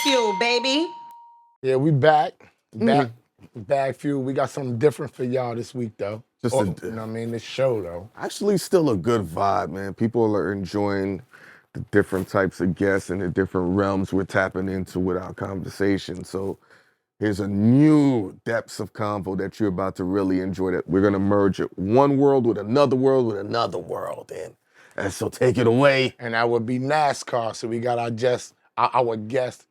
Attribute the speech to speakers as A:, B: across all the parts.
A: BagFuel, baby.
B: Yeah, we back. BagFuel. We got something different for y'all this week, though. You know what I mean? This show, though.
C: Actually, still a good vibe, man. People are enjoying the different types of guests and the different realms we're tapping into with our conversation. So here's a new depths of convo that you're about to really enjoy. That we're gonna merge it one world with another world with another world, and so take it away.
B: And that would be NASCAR. So we got our guest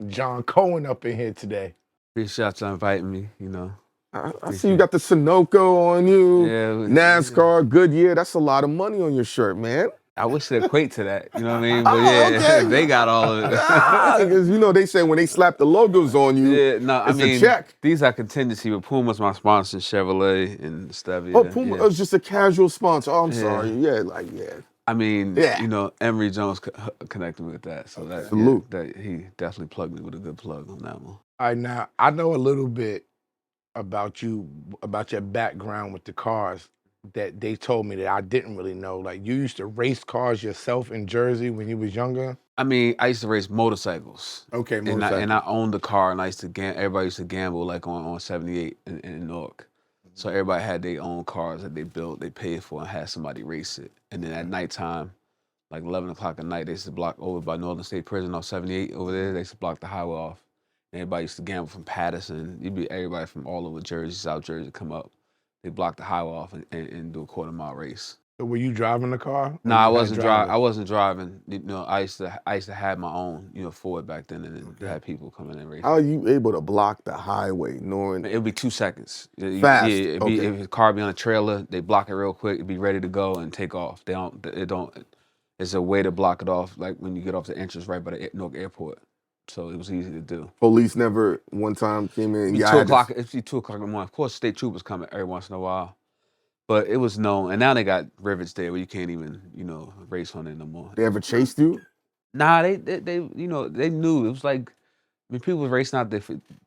B: John Cohen up in here today.
D: Appreciate you inviting me, you know.
C: I see you got the Sunoco on you,
D: Yeah,
C: NASCAR, Goodyear. That's a lot of money on your shirt, man.
D: I wish it equate to that, you know what I mean? But yeah,
C: okay.
D: they got all of it.
C: Because you know they say when they slap the logos on you, it's a check.
D: These are contingency, but Puma's my sponsor, Chevrolet and stuff.
C: Oh, Puma was just a casual sponsor. Oh, I'm sorry. Yeah,
D: I mean, you know, Emery Jones connected me with that, so that he definitely plugged me with a good plug on that one.
B: All right, now I know a little bit about you, about your background with the cars that they told me that I didn't really know. Like, you used to race cars yourself in Jersey when you was younger?
D: I mean, I used to race motorcycles.
B: Okay, motorcycles.
D: And I owned the car, and I used to everybody used to gamble like on 78 in Newark. So everybody had their own cars that they built, they paid for, and had somebody race it. And then at nighttime, like 11 o'clock at night, they used to block over by Northern State Prison on 78 over there. They used to block the highway off. And everybody used to gamble from Patterson. You'd be everybody from all over Jersey, South Jersey, come up. They block the highway off and do a quarter-mile race.
B: So were you driving the car?
D: No, I wasn't driving. I wasn't driving. You know, I used to have my own, you know, Ford back then, and then had people come in and race.
C: How are you able to block the highway knowing
D: it would be 2 seconds?
B: Fast.
D: Yeah, if the car be on a trailer, they block it real quick. It'd be ready to go and take off. It's a way to block it off, like when you get off the entrance right by the Newark Airport. So it was easy to do.
C: Police never one time came in.
D: It's 2 o'clock in the morning. Of course, state troopers come every once in a while. But it was known, and now they got rivets there where you can't even, you know, race on it no more.
C: They ever chased you?
D: Nah, they you know, they knew. It was like, I mean, people was racing out there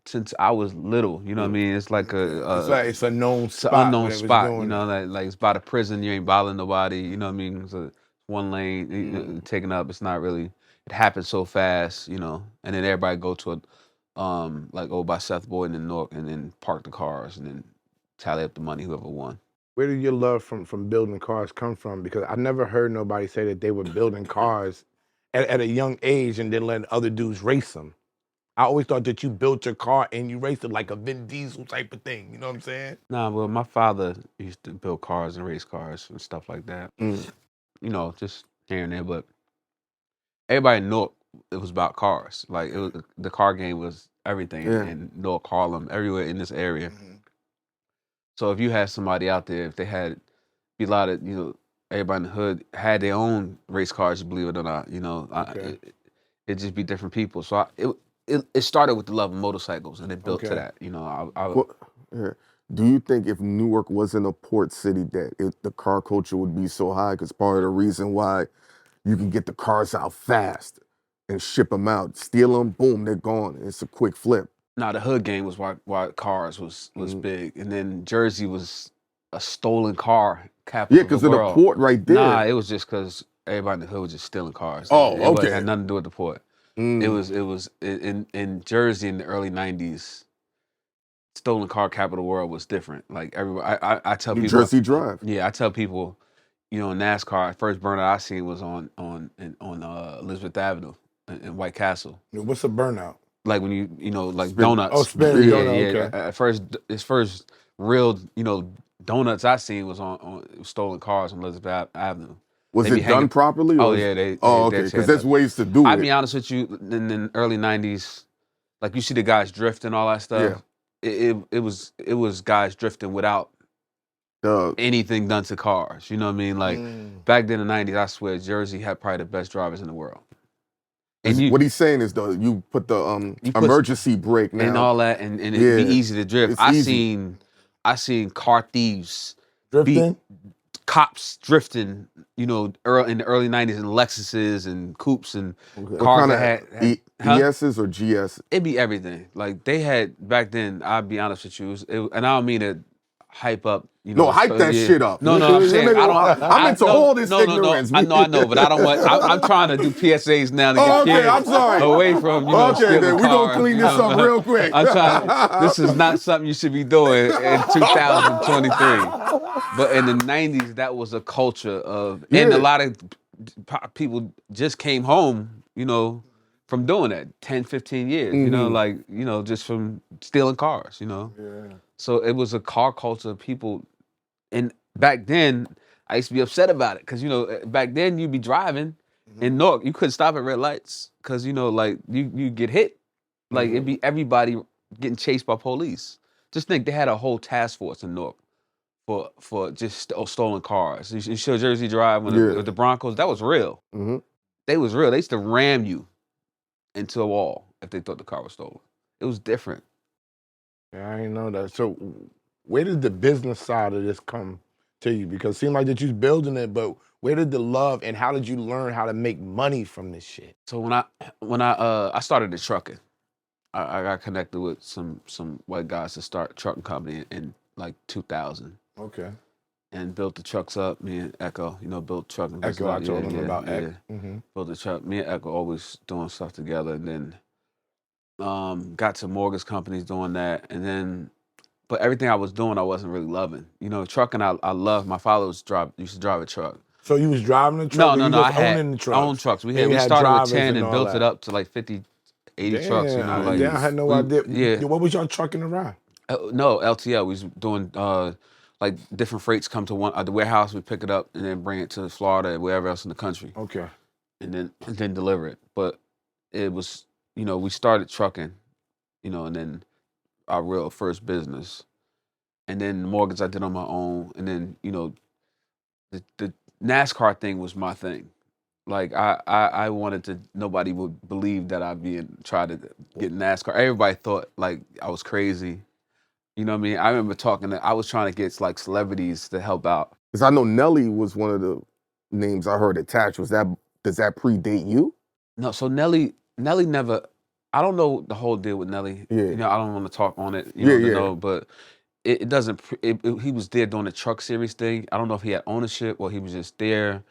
D: since I was little. You know what I mean? It's like
B: it's a known spot.
D: It's an unknown spot. You know, like it's by the prison. You ain't bothering nobody. You know what I mean? It's one lane you know, taken up. It's not really. It happens so fast. You know, and then everybody go to like over by Seth Boyd in Newark, and then park the cars, and then tally up the money whoever won.
B: Where did your love from building cars come from? Because I never heard nobody say that they were building cars at a young age and then letting other dudes race them. I always thought that you built your car and you raced it like a Vin Diesel type of thing. You know what I'm saying?
D: Nah, well, my father used to build cars and race cars and stuff like that. You know, just here and there. But everybody knew it was about cars. Like, the car game was everything in Newark, Harlem, everywhere in this area. So if you had somebody out there, if they had, be a lot of, you know, everybody in the hood had their own race cars, believe it or not, you know, it'd just be different people. So it started with the love of motorcycles, and it built to that, you know.
C: Do you think if Newark wasn't a port city that the car culture would be so high? Because part of the reason why you can get the cars out fast and ship them out, steal them, boom, they're gone. It's a quick flip.
D: Nah, the hood game was why cars was big, and then Jersey was a stolen car capital.
C: Yeah, because of the port right there.
D: Nah, it was just because everybody in the hood was just stealing cars.
C: Oh, okay.
D: It had nothing to do with the port. It was in Jersey in the early '90s. Stolen car capital world was different. Like everybody, I tell people.
C: New Jersey Drive.
D: Yeah, I tell people, you know, NASCAR first burnout I seen was on Elizabeth Avenue in White Castle.
B: What's a burnout?
D: Like when you know, like donuts.
B: Oh, spinning donut, okay.
D: At first, his first real, you know, donuts I seen was on stolen cars on Elizabeth Avenue.
C: Was it done properly?
D: Oh yeah, they
C: okay, because there's ways to do it.
D: I'll be honest with you, in the early '90s, like you see the guys drifting, all that stuff. Yeah. It was guys drifting without anything done to cars. You know what I mean? Like back then in the '90s, I swear Jersey had probably the best drivers in the world.
C: And what he's saying is though, you put the emergency brake now
D: and all that, and it'd be easy to drift. I seen car thieves
B: drifting,
D: cops drifting. You know, in the early '90s in Lexuses and coupes and cars that had
C: ESs or GS.
D: It'd be everything. Like they had back then. I'll be honest with you, and I don't mean it. hype up.
C: No, hype that shit up.
D: No, I'm saying I don't.
C: I'm into all this ignorance.
D: I know, but I don't want. I'm trying to do PSAs now to get kids
C: I'm sorry.
D: away from
C: Okay,
D: stealing
C: then we
D: cars,
C: gonna clean this up real quick.
D: I'm trying. This is not something you should be doing in 2023. But in the 90s, that was a culture of, and a lot of people just came home, from doing that 10, 15 years, just from stealing cars,
C: Yeah.
D: So it was a car culture of people. And back then, I used to be upset about it because, back then you'd be driving in Newark, you couldn't stop at red lights because, you get hit. Like, it'd be everybody getting chased by police. Just think they had a whole task force in Newark for just stolen cars. You show Jersey Drive with the Broncos, that was real.
C: Mm-hmm.
D: They was real. They used to ram you into a wall if they thought the car was stolen. It was different.
B: Yeah, I didn't know that. So where did the business side of this come to you? Because it seemed like that you was building it, but where did the love and how did you learn how to make money from this shit?
D: So when I started the trucking, I got connected with some white guys to start a trucking company in like 2000.
B: Okay.
D: And built the trucks up. Me and Echo, built trucking.
B: Echo, I told him about Echo.
D: Built the truck. Me and Echo always doing stuff together. And then got to mortgage companies doing that. And then, but everything I was doing, I wasn't really loving. Trucking, I love. My father used to drive a truck.
B: So you was driving the truck?
D: No,
B: I had owning the truck.
D: I owned trucks. We started with 10 and built it up to like 50, 80 trucks.
B: I had no idea. Yeah. What was y'all trucking around?
D: No, LTL. We was doing like different freights come to the warehouse. We pick it up and then bring it to Florida and wherever else in the country.
B: Okay.
D: And then deliver it. But it was, we started trucking, and then our real first business, and then the mortgage I did on my own, and then the NASCAR thing was my thing. Like I wanted to. Nobody would believe that I'd try to get NASCAR. Everybody thought like I was crazy. You know what I mean? I remember I was trying to get like celebrities to help out.
C: Because I know Nelly was one of the names I heard attached. Does that predate you?
D: No, so Nelly never, I don't know the whole deal with Nelly.
C: Yeah.
D: I don't want to talk on it, but it doesn't, he was there doing the truck series thing. I don't know if he had ownership or he was just there.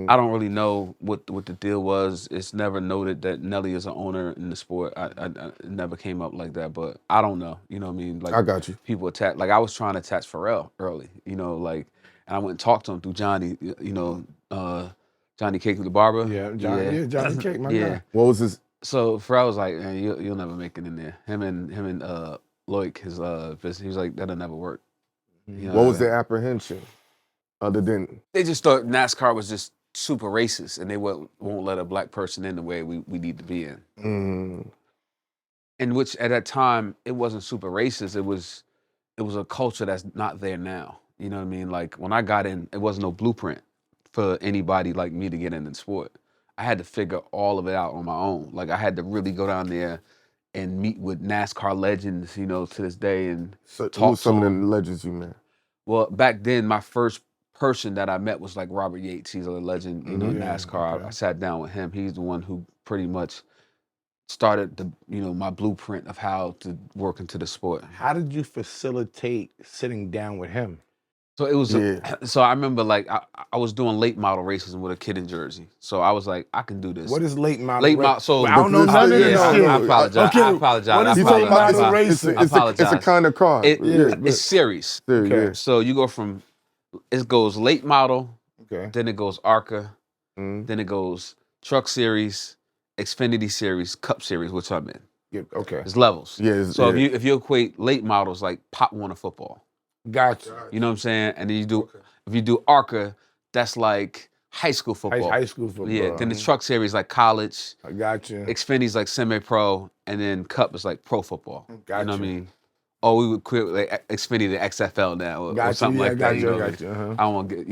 D: I don't really know what the deal was. It's never noted that Nelly is an owner in the sport. It never came up like that, but I don't know. You know what I mean? Like
C: I got you.
D: People attach. Like I was trying to attach Pharrell early. And I went and talked to him through Johnny. Johnny Cake with the barber.
B: Yeah, Johnny Cake, my guy.
C: What was his?
D: So Pharrell was like, man, you'll never make it in there. Him and Loic, his business. He was like, that'll never work.
C: What was their apprehension? Other than
D: they just thought NASCAR was just super racist, and they won't let a black person in the way we need to be in. And which at that time it wasn't super racist. It was a culture that's not there now. You know what I mean? Like when I got in, it wasn't no blueprint for anybody like me to get in the sport. I had to figure all of it out on my own. Like I had to really go down there and meet with NASCAR legends, to this day, and talk to
C: some
D: them.
C: of the legends you met?
D: Well, back then, my first person that I met was like Robert Yates. He's a legend, in NASCAR.
B: Okay.
D: I sat down with him. He's the one who pretty much started my blueprint of how to work into the sport.
B: How did you facilitate sitting down with him?
D: So it was, so I remember like I was doing late model races with a kid in Jersey. So I was like, I can do this.
B: What is late model?
D: Late model. So
B: I don't know none of this shit.
D: I apologize.
B: Okay.
D: I apologize.
B: What is
D: I
B: late
D: apologize.
B: model racing?
C: It's a kind of car.
D: It's series.
C: Okay.
D: So you go from, it goes late model,
B: Okay.
D: then it goes ARCA,
C: Mm.
D: then it goes Truck Series, Xfinity Series, Cup Series, which I'm in.
B: Yeah, okay.
D: It's levels.
C: Yeah.
D: So if you equate late models like Pop Warner football,
B: Gotcha.
D: you know what I'm saying? And then if you do ARCA, that's like high school football.
B: High school football.
D: Yeah. Then the Truck Series like college.
B: I got you.
D: Xfinity's like semi-pro, and then Cup is like pro football.
B: Gotcha.
D: You know what I mean? Or we would quit like Xfinity to XFL now, or something like that.
B: I don't
D: want to get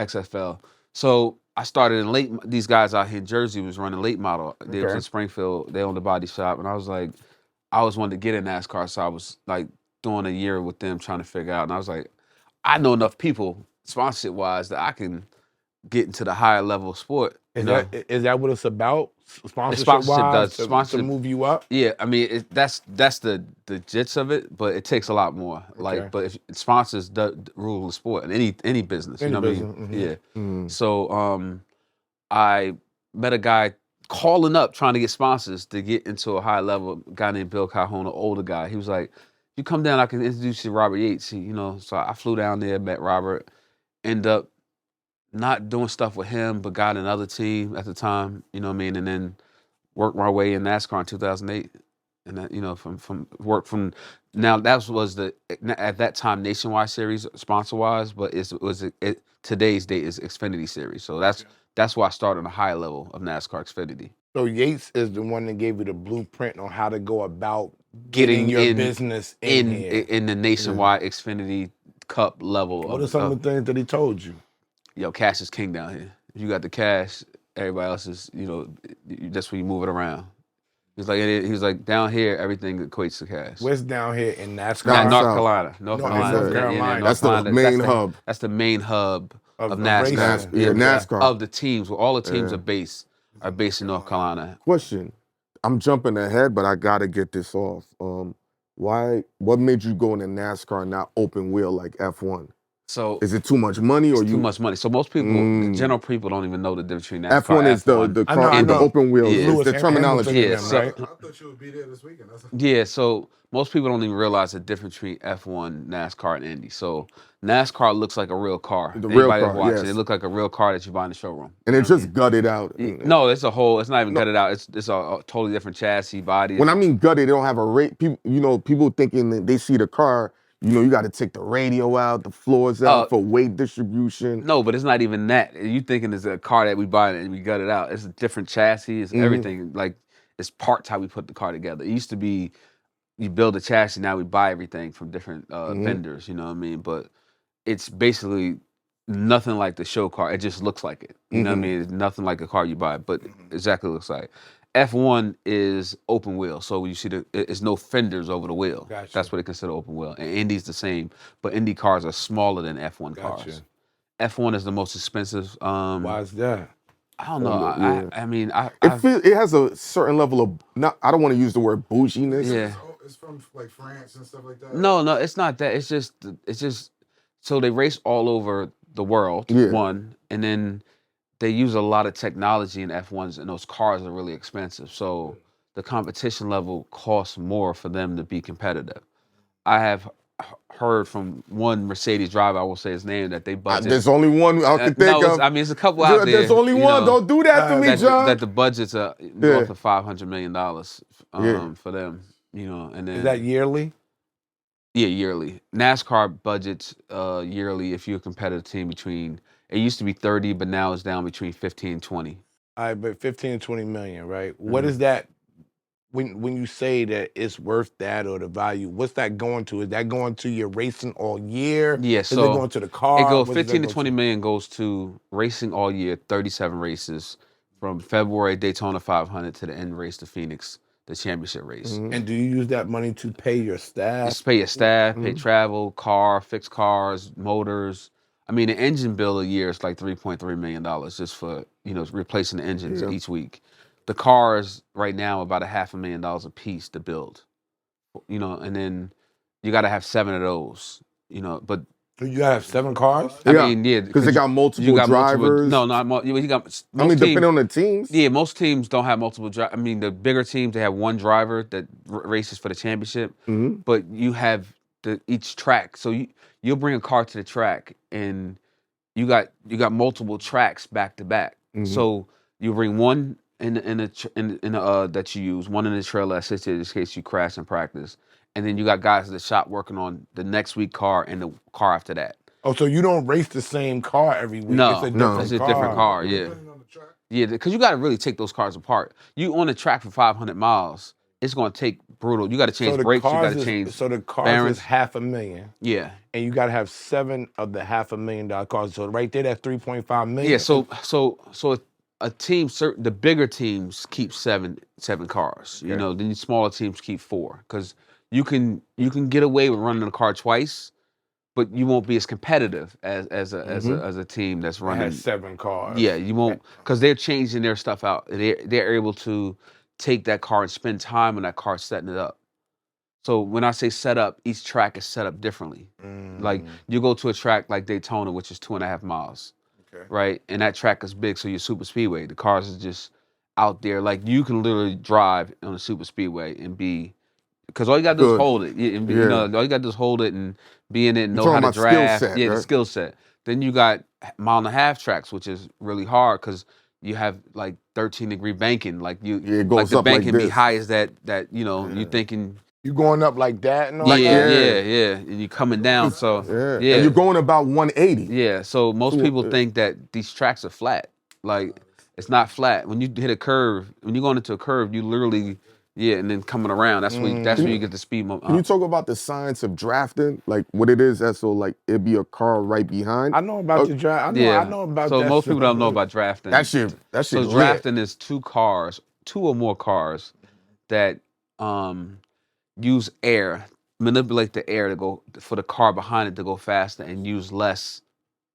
D: XFL. So I started in late. These guys out here in Jersey was running late model. They was in Springfield. They owned a body shop, and I was like, I always wanted to get in NASCAR, so I was like doing a year with them trying to figure out. And I was like, I know enough people sponsorship wise that I can get into the higher level of sport
B: Is
D: know?
B: that what it's about? Sponsorship
D: Sponsorship
B: wise,
D: does
B: to
D: sponsorship
B: move you up.
D: Yeah, I mean that's the gist of it, but it takes a lot more.
B: Okay.
D: But if sponsors rule the sport in any business, you
B: Any
D: know what I mean?
B: business,
D: Yeah.
C: Mm.
D: So I met a guy calling up trying to get sponsors to get into a high level. A guy named Bill Calhoun, an older guy. He was like, "You come down, I can introduce you to Robert Yates." So I flew down there, met Robert, end up not doing stuff with him, but got another team at the time. You know what I mean? And then worked my way in NASCAR in 2008, and that from now that was the at that time Nationwide Series sponsor wise, but today's date is Xfinity Series, so that's why I started on a high level of NASCAR Xfinity.
B: So Yates is the one that gave you the blueprint on how to go about getting
D: Getting
B: your business in here.
D: in the Nationwide Xfinity Cup level
B: What are some of the things that he told you?
D: Yo, cash is king down here. If you got the cash, everybody else is that's when you move it around. He was like, down here, everything equates to cash.
B: Where's down here in NASCAR?
C: Down
D: North
C: south.
D: Carolina. North
B: No, in
D: Carolina.
B: North
D: Yeah,
B: Carolina.
D: North
C: That's the
D: Carolina.
C: main hub.
D: That's the main hub of
B: Of
D: NASCAR.
B: racing.
C: Yeah, NASCAR.
D: Of the teams. Where all the teams
C: Yeah.
D: are based in North Carolina.
C: Question. I'm jumping ahead, but I gotta get this off. What made you go into NASCAR and not open wheel like F1?
D: So
C: Is it too much money or
D: it's too much money. So most people, the
C: Mm.
D: general people, don't even know the difference between NASCAR
C: F1 is the
B: I
C: car
B: know.
C: the open wheels.
D: Yeah.
C: It's
B: Lewis
C: the terminology.
B: Hamilton and
D: Yeah,
B: them,
D: so-
B: right?
A: I thought you would be there this weekend.
D: Yeah, so most people don't even realize the difference between F1, NASCAR, and Indy. So NASCAR looks like a real car.
C: The real
D: Anybody that's
C: car,
D: watching,
C: yes.
D: it looks like a real car that you buy in the showroom.
C: And it's just gutted out.
D: No, it's not even
C: No.
D: gutted out. It's a totally different chassis, body.
C: When I mean gutted, they don't have a rate. People thinking that they see the car. You got to take the radio out, the floors out for weight distribution.
D: No, but it's not even that. You thinking it's a car that we buy and we gut it out. It's a different chassis. It's everything. Like, it's parts how we put the car together. It used to be you build a chassis, now we buy everything from different vendors, you know what I mean? But it's basically nothing like the show car. It just looks like it. You know what I mean? It's nothing like a car you buy, but exactly looks like. F1 is open wheel, so you see it's no fenders over the wheel.
B: Gotcha.
D: That's what they consider open wheel. And Indy's the same, but Indy cars are smaller than F1
B: Gotcha.
D: cars. F1 is the most expensive.
B: Why is that?
D: I don't know.
C: Yeah.
D: I mean,
C: It has a certain level of I don't want to use the word bouginess.
D: yeah.
A: It's from like France and stuff like that.
D: No, it's not that. It's just so they race all over the world,
C: Yeah.
D: one, and then they use a lot of technology in F1s, and those cars are really expensive. So the competition level costs more for them to be competitive. I have heard from one Mercedes driver, I won't say his name, that they budget.
C: There's only one I can think of.
D: I mean, it's a couple out there.
C: There's only one. Don't do that to me, John.
D: That the budgets are north of $500 million for them. And then
B: Is that yearly?
D: Yeah, yearly. NASCAR budgets yearly if you're a competitive team it used to be 30, but now it's down between 15 and 20.
B: All right, but 15 to 20 million, right? What is that when you say that it's worth that or the value, what's that going to? Is that going to your racing all year?
D: Yeah,
B: Is
D: so
B: it going to the car?
D: It goes
B: What is that
D: 15 to
B: going
D: 20 million goes to racing all year, 37 races from February Daytona 500 to the end race to Phoenix, the championship race.
B: And do you use that money to pay your staff?
D: Just pay your staff, pay travel, fix cars, motors. I mean, the engine bill a year is like $3.3 million just for, replacing the engines each week. The cars right now are about $500,000 a piece to build, and then you got to have 7 of those, but
B: You gotta have 7 cars?
D: I mean, yeah.
C: Because they got multiple drivers.
D: No, not more. You got most
C: depending on the teams.
D: Yeah, most teams don't have multiple drivers. I mean, the bigger teams, they have one driver that races for the championship, but you have each track. So you'll bring a car to the track, and you got multiple tracks back to back. So you bring one that you use, one in the trailer assisted in case you crash in practice, and then you got guys at the shop working on the next week car and the car after that.
B: Oh, so you don't race the same car every week?
D: No,
B: it's a different car.
D: Yeah. Yeah, because you got to really take those cars apart. You on the track for 500 miles, it's going to take brutal. You got to change brakes, you got to change
B: So the cars
D: bearings.
B: is $500,000.
D: Yeah.
B: And you got to have 7 of the $500,000 cars. So right there, that's $3.5 million.
D: Yeah, so a team, the bigger teams keep seven cars.
B: Okay.
D: Then the smaller teams keep 4 because you can get away with running the car twice, but you won't be as competitive as a team that's
B: It
D: running.
B: has 7 cars.
D: Yeah, you won't, because they're changing their stuff out. They're able to take that car and spend time on that car setting it up. So when I say set up, each track is set up differently. Like you go to a track like Daytona, which is 2.5 miles,
B: Okay.
D: right? And that track is big, so you're super speedway. The cars are just out there. Like you can literally drive on a super speedway and be, because all you gotta do is
C: Good.
D: hold it. You know, all you gotta do is hold it and be in it and
C: You're
D: know how
C: talking
D: to
C: about skill
D: draft.
C: set,
D: Yeah, the
C: right?
D: skill set. Then you got 1.5 tracks, which is really hard because you have like 13-degree banking. Like
C: It goes
D: the
C: up
D: bank
C: like
D: can be
C: this.
D: high as that you thinking.
B: You going up like that and all
C: Like,
B: that?
D: Yeah, and you coming down. So
C: Yeah. And you're going about 180.
D: yeah. So most
C: So,
D: people think that these tracks are flat. Like it's not flat. When you hit a curve, when you're going into a curve, you literally and then coming around. That's where you get the speed.
C: Can you talk about the science of drafting? Like what it is, so like it'd be a car right behind?
B: I know about the drive. I know about
D: so
B: that.
D: most people
B: stuff.
D: don't know about drafting.
C: That shit
D: So
C: lit.
D: drafting is 2 or more cars that use air, manipulate the air to go for the car behind it to go faster and use less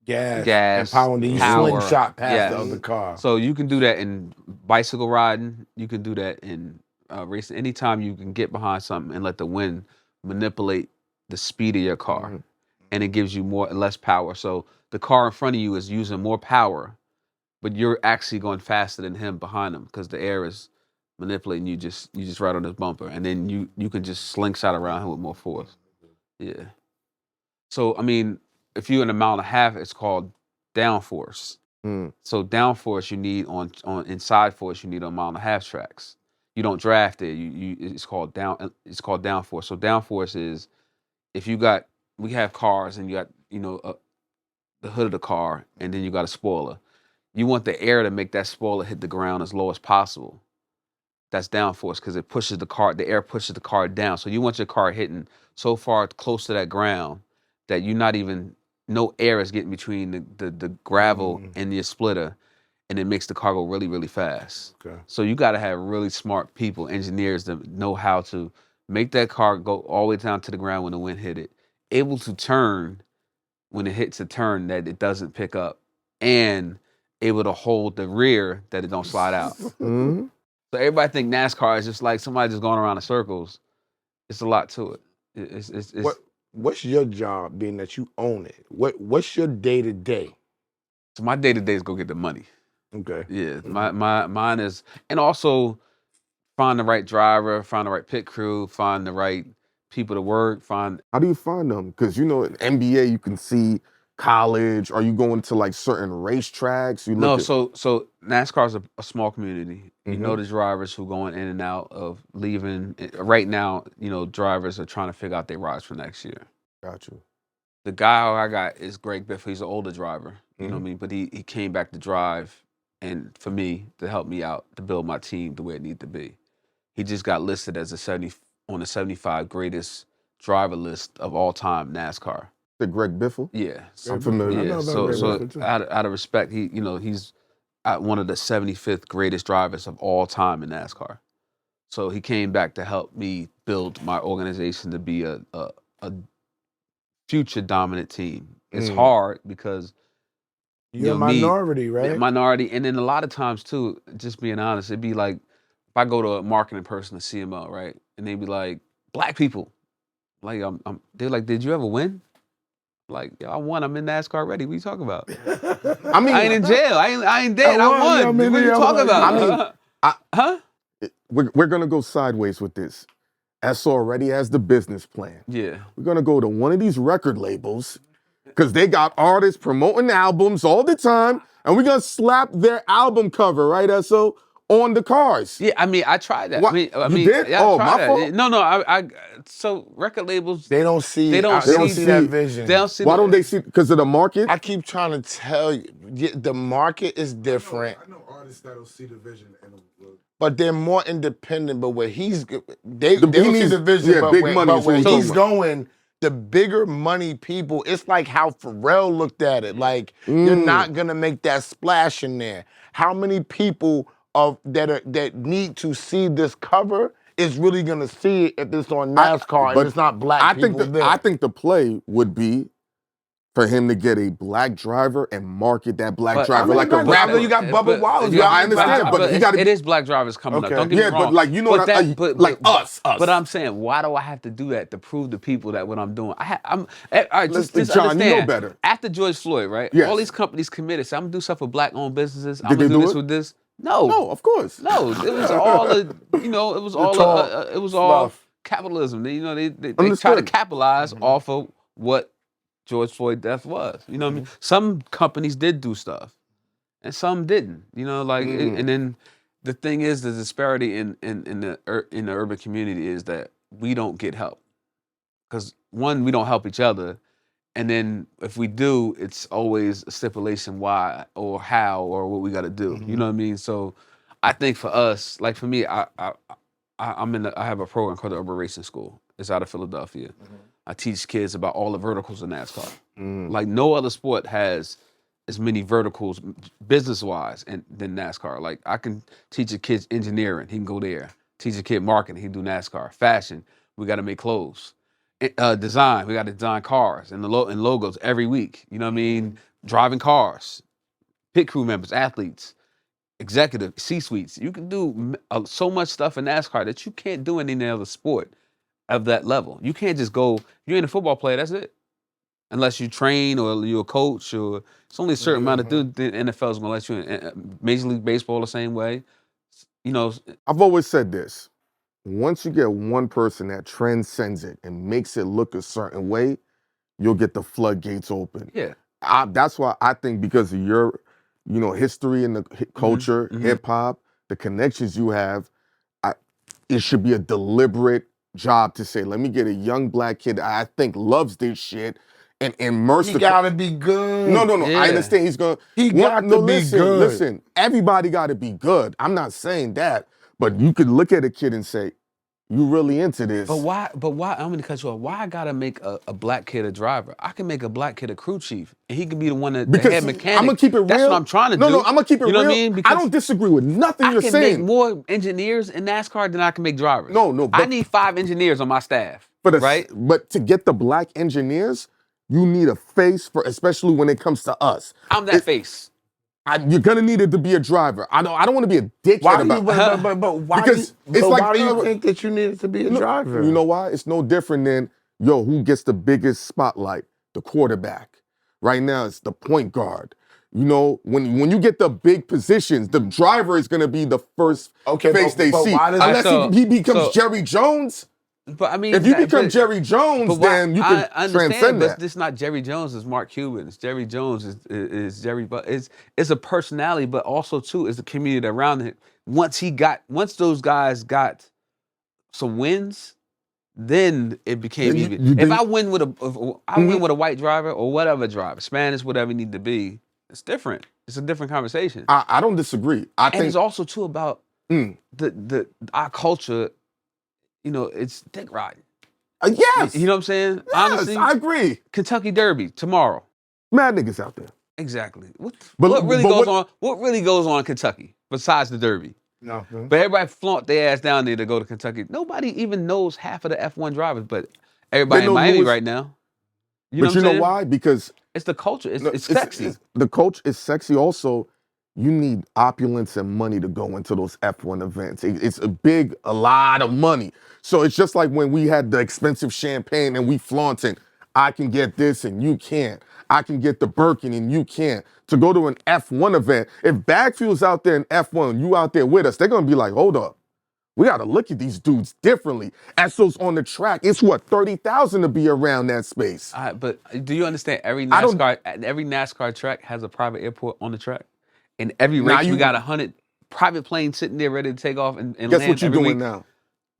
B: gas
D: gas,
B: and power. Then you
D: power.
B: slingshot past
D: Yes.
B: the other car.
D: So you can do that in bicycle riding. You can do that in racing. Anytime you can get behind something and let the wind manipulate the speed of your car, and it gives you less power. So the car in front of you is using more power, but you're actually going faster than him behind him because the air is manipulating you. Just right on his bumper, and then you can just slingshot around him with more force. Yeah. So I mean, if you're in 1.5 miles, it's called downforce. So downforce you need on inside force you need on 1.5 tracks. You don't draft it. It's called downforce. So downforce is if we have cars and you got the hood of the car and then you got a spoiler. You want the air to make that spoiler hit the ground as low as possible. That's downforce because the air pushes the car down. So you want your car hitting so far close to that ground that no air is getting between the gravel and your splitter, and it makes the car go really, really fast.
B: Okay.
D: So you got to have really smart people, engineers that know how to make that car go all the way down to the ground when the wind hit it, able to turn when it hits a turn that it doesn't pick up, and able to hold the rear that it don't slide out. So everybody think NASCAR is just like somebody just going around in circles. It's a lot to it. It's
B: What's your job, being that you own it? What's your day to day?
D: So my day to day is go get the money.
B: Okay.
D: Yeah, mine is, and also find the right driver, find the right pit crew, find the right people to work,
C: How do you find them? Because in NBA you can see college. Are you going to like certain racetracks?
D: So NASCAR is a small community. You know the drivers who going in and out of leaving. Right now, drivers are trying to figure out their rides for next year.
C: Got you.
D: The guy who I got is Greg Biffle. He's an older driver. You know what I mean? But he came back to drive and for me to help me out to build my team the way it needed to be. He just got listed as on the 75 greatest driver list of all time NASCAR.
C: The Greg Biffle?
D: Yeah.
C: I'm familiar.
D: Yeah. So out of respect, he's one of the 75th greatest drivers of all time in NASCAR. So he came back to help me build my organization to be a future dominant team. It's hard because
B: you're a minority, right?
D: Minority, and then a lot of times too, just being honest, it'd be like if I go to a marketing person, a CMO, right, and they'd be like, "Black people," like they're like, "Did you ever win?" Like, yo, I won. I'm in NASCAR already. What are you talking about?
C: I mean,
D: I ain't in jail. I ain't dead. I won. What are you talking about? Huh?
C: We're gonna go sideways with this. SO already has the business plan.
D: Yeah.
C: We're gonna go to one of these record labels because they got artists promoting albums all the time, and we're gonna slap their album cover, right, SO, on the cars.
D: Yeah, I mean, I tried that.
C: What?
D: You
C: did?
D: Yeah,
C: Oh,
D: I tried
C: my
D: that.
C: fault?
D: No. So record labels,
B: They don't see.
D: They don't
B: see that vision.
D: They don't see.
C: Why don't they see? Because of the market.
B: I keep trying to tell you, the market is different.
A: I know artists that'll see the vision and
B: but they're more independent. But where they don't see the vision.
C: Yeah,
B: but
C: big
B: where,
C: money
B: but
C: is
B: where
C: what we're
B: he's
C: talking
B: going, the bigger money people. It's like how Pharrell looked at it. Like you're not gonna make that splash in there. How many people that need to see this cover is really gonna see it if it's on NASCAR and it's not black people there?
C: I think the play would be for him to get a black driver and market that black driver
B: I mean,
C: like a
B: black driver,
C: rapper.
B: you got Bubba Wallace.
C: Yeah, I understand, but you gotta
D: it is black drivers coming up.
B: Okay.
D: Don't get me wrong.
C: but like, you know what us.
D: But I'm saying, why do I have to do that to prove to people that what I'm doing? All right, just
C: John,
D: understand.
C: you know better.
D: After George Floyd, right?
C: Yes.
D: All these companies committed. So I'm gonna do stuff with black-owned businesses. I'm
C: Did
D: gonna
C: they
D: do
C: do
D: this
C: it?
D: with this. No,
C: No, of course.
D: no. It was all it was all
B: fluff.
D: capitalism. They try to
C: Understood.
D: capitalize off of what George Floyd death was. You know what I mean? Some companies did do stuff, and some didn't. And then the thing is, the disparity in the urban community is that we don't get help because one, we don't help each other, and then if we do, it's always a stipulation why or how or what we got to do. You know what I mean? So I think for us, like for me, I have a program called the Urban Racing School. It's out of Philadelphia. I teach kids about all the verticals of NASCAR. Like no other sport has as many verticals business-wise than NASCAR. Like I can teach a kid engineering, he can go there. Teach a kid marketing, he can do NASCAR. Fashion, we got to make clothes. Design, we got to design cars and and logos every week. You know what I mean? Driving cars, pit crew members, athletes, executive, C-suites. You can do so much stuff in NASCAR that you can't do in any other sport of that level. You can't just go, you ain't a football player, that's it. Unless you train or you're a coach, or it's only a certain amount of dudes the NFL is going to let you in. Major League Baseball the same way.
C: I've always said this. Once you get one person that transcends it and makes it look a certain way, you'll get the floodgates open.
D: Yeah.
C: That's why I think because of your, history in the culture, hip hop, the connections you have, it should be a deliberate job to say, let me get a young black kid that I think loves this shit and immerse
B: He gotta be good.
C: No.
D: Yeah.
C: I understand he's gonna.
B: He got to be good.
C: Listen, everybody got to be good. I'm not saying that, but you could look at a kid and say, "You really into this?"
D: But why? I'm gonna cut you off. Why I gotta make a black kid a driver? I can make a black kid a crew chief, and he can be the one that the head mechanic.
C: I'm gonna keep it real.
D: That's what I'm trying to do.
C: No, I'm gonna keep it real.
D: You know what I mean? Because
C: I don't disagree with nothing you're
D: I can
C: saying.
D: make more engineers in NASCAR than I can make drivers.
C: No,
D: I
C: but-
D: need 5 engineers on my staff. Right?
C: But to get the black engineers, you need a face for, especially when it comes to us.
D: I'm that face.
C: You're gonna need it to be a driver. I don't want to be a dickhead
B: Why do you,
C: about.
B: but why
C: Because
B: do you,
C: it's
B: but
C: like,
B: why do you think that you needed to be a driver?
C: You know why? It's no different than, who gets the biggest spotlight? The quarterback. Right now, it's the point guard. When you get the big positions, the driver is going to be the first face they see.
B: why does
C: Unless he becomes Jerry Jones.
D: But I mean,
C: If you become Jerry Jones, then you can transcend that.
D: But it's not Jerry Jones. It's Mark Cuban. It's Jerry Jones. Is Jerry. But it's a personality, but also too is the community around him. Once those guys got some wins, then it became easy. If I win with a white driver or whatever driver, Spanish, whatever it need to be, it's different. It's a different conversation.
C: I don't disagree. I think
D: it's also too about our culture. It's dick riding.
C: Yes.
D: You know what I'm saying?
C: Yes,
D: Honestly,
C: I agree.
D: Kentucky Derby tomorrow.
C: Mad niggas out there.
D: Exactly. What
C: But
D: really
C: what-
D: goes on? What really goes on in Kentucky besides the Derby?
B: No.
D: But everybody flaunt their ass down there to go to Kentucky. Nobody even knows half of the F1 drivers, but everybody
C: They
D: in
C: know
D: Miami
C: Lewis-
D: right now.
C: But
D: what
C: you
D: I'm
C: know
D: saying?
C: why? Because
D: It's the culture. It's sexy.
C: the coach is sexy. Also, you need opulence and money to go into those F1 events. It's a lot of money. So it's just like when we had the expensive champagne and we flaunting, I can get this and you can't. I can get the Birkin and you can't. To go to an F1 event, if BagFuel's out there in F1, you out there with us, they're going to be like, hold up. We got to look at these dudes differently. Esso's on the track. It's what, 30,000 to be around that space.
D: But do you understand every
C: I don't-
D: NASCAR track has a private airport on the track? And every
C: Now
D: race,
C: you-
D: we got 100 private planes sitting there ready to take off and
C: Guess
D: land
C: what you're
D: every
C: doing
D: week.
C: now?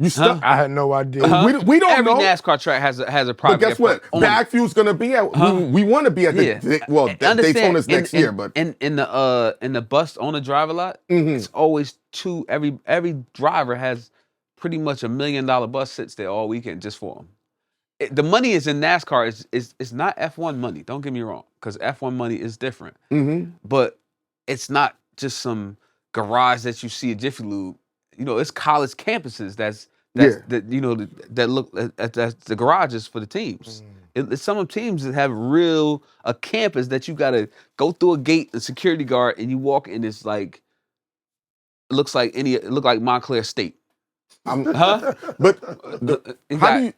C: You stuck.
B: I had no idea.
C: We don't
D: Every
C: know.
D: NASCAR track has a
C: But
D: private
C: guess what?
D: airport.
C: BagFuel's gonna be at. We want to be at Daytona's next year. But
D: in the bus on the driver lot, it's always every driver has pretty much $1 million bus sits there all weekend just for them. The money is in NASCAR. It's not F1 money. Don't get me wrong, because F1 money is different. But it's not just some garage that you see at Jiffy Lube. It's college campuses that look at the garages for the teams. It's some of teams that have a campus that you got to go through a gate, a security guard, and you walk in. It's like it look like Montclair State. Huh?
C: But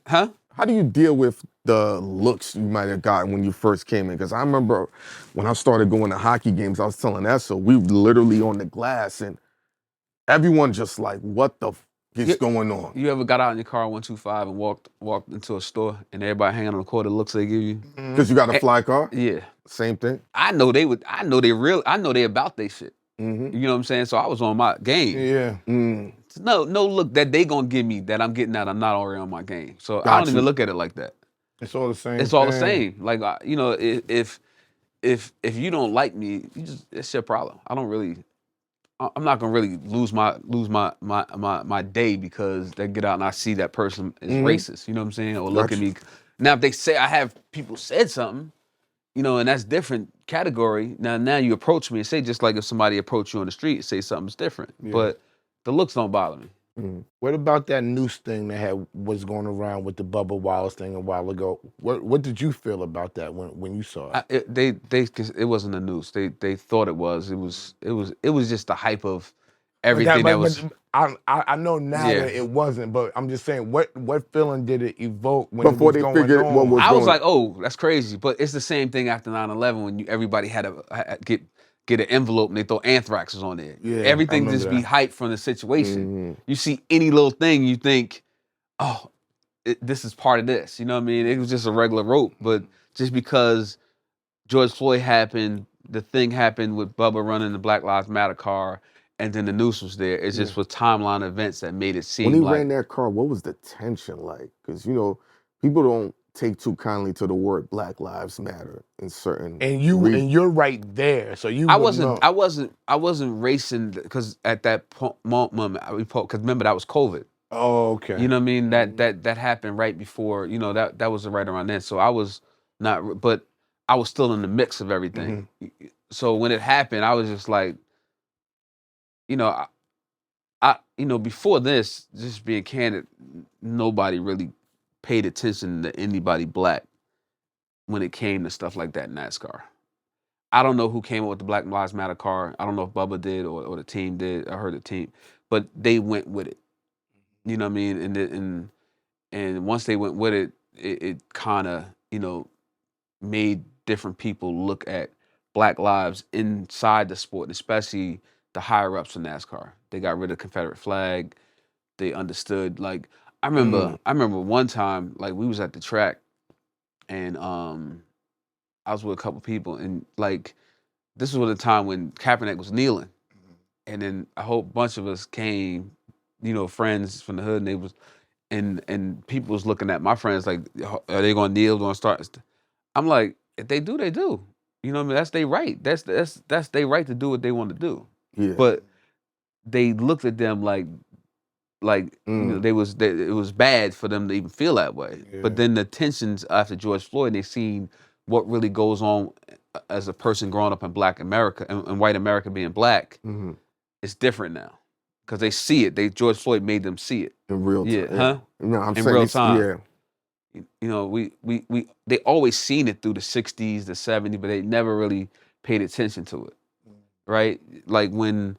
D: Huh?
C: how do you deal with the looks you might have gotten when you first came in? Because I remember when I started going to hockey games, I was telling Essa, we were literally on the glass and everyone just like, what the f is going on?
D: You ever got out in your car 125 and walked into a store and everybody hanging on the court, the looks they give you?
C: Because you got a fly car?
D: Yeah.
C: Same thing?
D: I know they about they shit. You know what I'm saying? So I was on my game.
B: Yeah.
D: No look that they gonna give me that I'm getting out. I'm not already on my game. So I don't even look at it like that.
B: It's all the same.
D: It's all the same. Like you know, if you don't like me, it's your problem. I'm not gonna really lose my day because they get out and I see that person is racist. You know what I'm saying? Or look at me. Now if they say I have people said something, you know, and that's different category. Now you approach me and say just like if somebody approached you on the street, say something's different. Yeah. But the looks don't bother me.
B: What about that noose thing that was going around with the Bubba Wallace thing a while ago? What did you feel about that when you saw it?
D: It wasn't a noose. They thought it was. It was just the hype of everything that was.
B: I know now that it wasn't, but I'm just saying, what feeling did it evoke when
C: before
B: it was
C: they figured what was going on?
D: I was like, oh, that's crazy. But it's the same thing after 9/11 when everybody had to get an envelope and they throw anthraxes on there. Yeah, everything just be hyped from the situation. You see any little thing, you think, oh, this is part of this. You know what I mean? It was just a regular rope, but just because George Floyd happened, the thing happened with Bubba running the Black Lives Matter car, and then the noose was there. It just was timeline events that made it seem
C: when he ran that car, what was the tension like? Because you know, people don't take too kindly to the word Black Lives Matter in certain
B: and you're right there, so you.
D: I wasn't racing because at that moment because remember that was COVID.
B: Oh, okay.
D: You know what I mean? That happened right before. You know that was right around then. So I was not, but I was still in the mix of everything. So when it happened, I was just like, you know, I before this, just being candid, nobody really paid attention to anybody black when it came to stuff like that in NASCAR. I don't know who came up with the Black Lives Matter car. I don't know if Bubba did or the team did. I heard the team, but they went with it. You know what I mean? And once they went with it, it kind of, you know, made different people look at Black lives inside the sport, especially the higher ups in NASCAR. They got rid of the Confederate flag. They understood. Like I remember one time, like we was at the track, and I was with a couple people, and like this was the time when Kaepernick was kneeling, and then a whole bunch of us came, you know, friends from the hood, and they was, and people was looking at my friends like, are they gonna kneel? Gonna start? I'm like, if they do, they do. You know what I mean? That's their right. That's their right to do what they want to do.
C: Yeah.
D: But they looked at them like you know, it was bad for them to even feel that way. Yeah. But then the tensions after George Floyd, they seen what really goes on as a person growing up in Black America and white America being black. It's different now because they see it. George Floyd made them see it
C: in real time.
D: Yeah, huh?
C: No, I'm
D: in
C: saying
D: real time.
C: Yeah.
D: You know, they always seen it through the 60s, the 70s, but they never really paid attention to it, right? Like when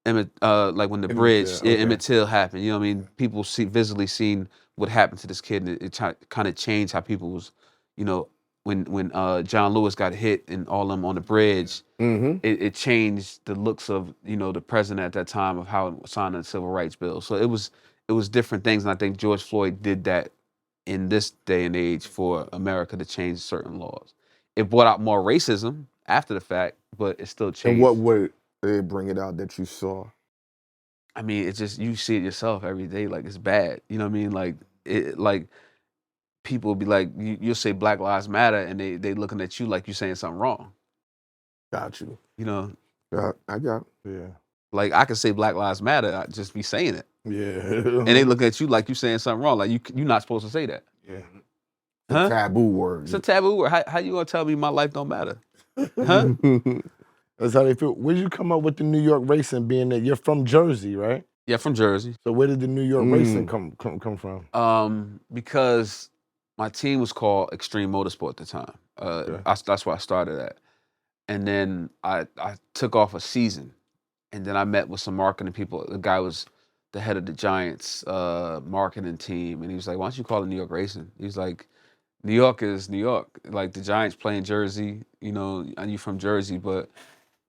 D: Emmett Till happened. You know what I mean? People visibly seen what happened to this kid, and it kind of changed how people was, you know, when John Lewis got hit and all them on the bridge, it changed the looks of, you know, the president at that time of how it signed the Civil Rights Bill. So it was different things, and I think George Floyd did that in this day and age for America to change certain laws. It brought out more racism after the fact, but it still changed.
C: And what would they bring it out that you saw?
D: I mean, it's just, you see it yourself every day, like it's bad. You know what I mean? Like people will be like, you'll say Black Lives Matter, and they looking at you like you're saying something wrong.
C: Got you.
D: You know?
C: Yeah, I got it.
B: Yeah.
D: Like I could say Black Lives Matter, I just be saying it.
B: Yeah.
D: And they look at you like you saying something wrong. Like you're not supposed to say that.
B: Yeah.
C: It's a taboo word.
D: It's a taboo word. How you gonna tell me my life don't matter? Huh?
B: That's how they feel. Where did you come up with the New York racing, being that you're from Jersey, right?
D: Yeah, from Jersey.
B: So where did the New York racing come from?
D: Because my team was called Extreme Motorsport at the time. That's where I started at. And then I took off a season. And then I met with some marketing people. The guy was the head of the Giants marketing team. And he was like, why don't you call it New York Racing? He was like, New York is New York. Like the Giants play in Jersey, you know, and you're from Jersey, but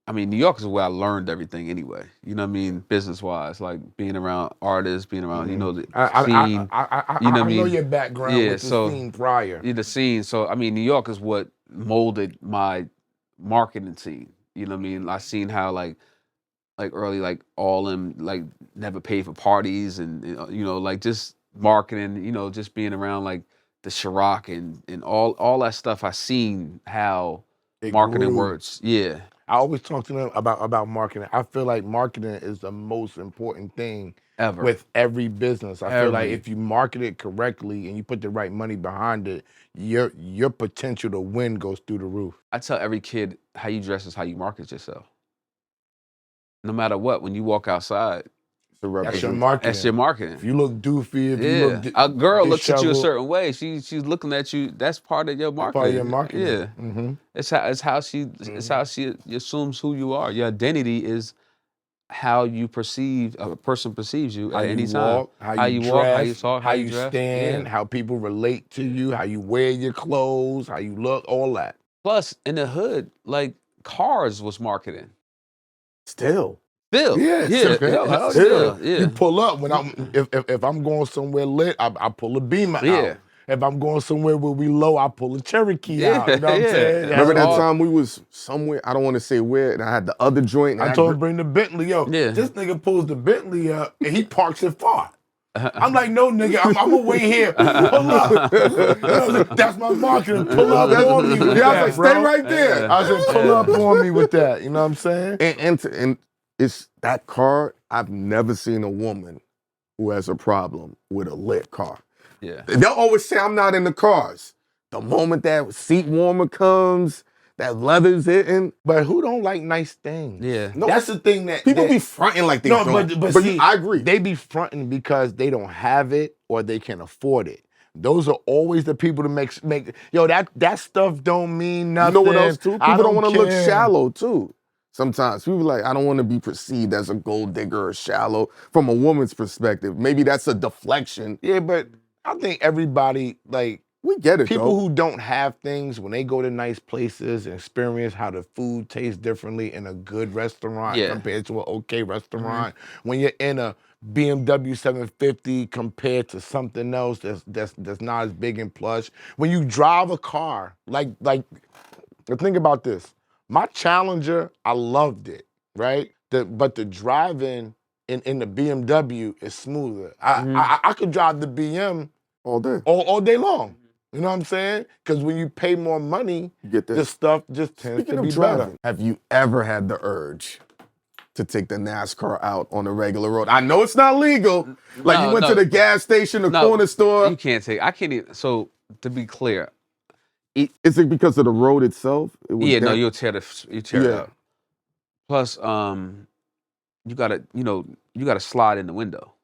D: I mean, New York is where I learned everything anyway. You know what I mean? Business wise, like being around artists, being around, you know, the scene. You know what I mean?
B: know your background
D: Yeah,
B: with the
D: so
B: scene prior.
D: the scene. So I mean, New York is what molded my marketing scene. You know what I mean? I seen how like early, like all them like never paid for parties and you know, like just marketing, you know, just being around like the Ciroc and all that stuff. I seen how
B: It
D: marketing
B: grew.
D: works. Yeah.
B: I always talk to them about marketing. I feel like marketing is the most important thing
D: Ever.
B: with every business. I feel like
D: Every.
B: if you market it correctly and you put the right money behind it, your potential to win goes through the roof.
D: I tell every kid, how you dress is how you market yourself. No matter what, when you walk outside,
B: That's your marketing.
D: that's your marketing.
B: If you look doofy, if you look
D: a girl looks at you a
B: disheveled,
D: certain way. She's looking at you. That's part of your marketing.
B: part of your marketing.
D: Yeah,
B: Mm-hmm.
D: it's how she assumes who you are. Your identity is how you perceive a person perceives you
B: How
D: at
B: you
D: any time.
B: walk, how you
D: walk,
B: dress,
D: how you talk,
B: how you
D: dress.
B: stand,
D: Yeah.
B: how people relate to you, how you wear your clothes, how you look, all that.
D: Plus, in the hood, like cars was marketing.
B: Still.
D: Still,
B: Yeah.
D: still, yeah.
B: You pull up when I'm if I'm going somewhere lit, I pull a Beamer out. If I'm going somewhere where we low, I pull a Cherokee out. You know what I'm saying?
C: Remember that time we was somewhere, I don't want to say where, and I had the other joint. And
B: I told him bring the Bentley. Yo,
D: Yeah.
B: this nigga pulls the Bentley up and he parks it far. I'm like, no, nigga, I'm gonna wait here. Pull up. I was like, that's my marketing. Pull up on me with
C: Yeah,
B: that,
C: I was like,
B: bro.
C: stay right there.
B: I said, pull up on me with that. You know what I'm saying?
C: And it's that car, I've never seen a woman who has a problem with a lit car.
D: Yeah.
C: They'll always say, I'm not in the cars. The moment that seat warmer comes, that leather's hitting.
B: But who don't like nice things?
D: Yeah.
C: No,
B: That's the thing that
C: people be fronting like they don't.
B: But see,
C: I agree.
B: They be fronting because they don't have it or they can afford it. Those are always the people to make yo, that stuff don't mean nothing.
C: You know what else too? People don't want to look
B: care.
C: shallow too. Sometimes people like, I don't want to be perceived as a gold digger or shallow from a woman's perspective. Maybe that's a deflection.
B: Yeah, but I think everybody, like,
C: we get it,
B: people
C: though.
B: who don't have things, when they go to nice places and experience how the food tastes differently in a good restaurant compared to an okay restaurant, when you're in a BMW 750 compared to something else that's not as big and plush, when you drive a car, like think about this. My Challenger, I loved it, right? But the driving in the BMW is smoother. I could drive the BM
C: all day,
B: all day long. You know what I'm saying? Because when you pay more money,
C: you get
B: this stuff just tends to be better.
C: Have you ever had the urge to take the NASCAR out on a regular road? I know it's not legal. Like you went to the gas station, the corner store.
D: You can't take. I can't even. So to be clear,
C: is it because of the road itself?
D: No, you'll tear it up. Plus, you gotta slide in the window.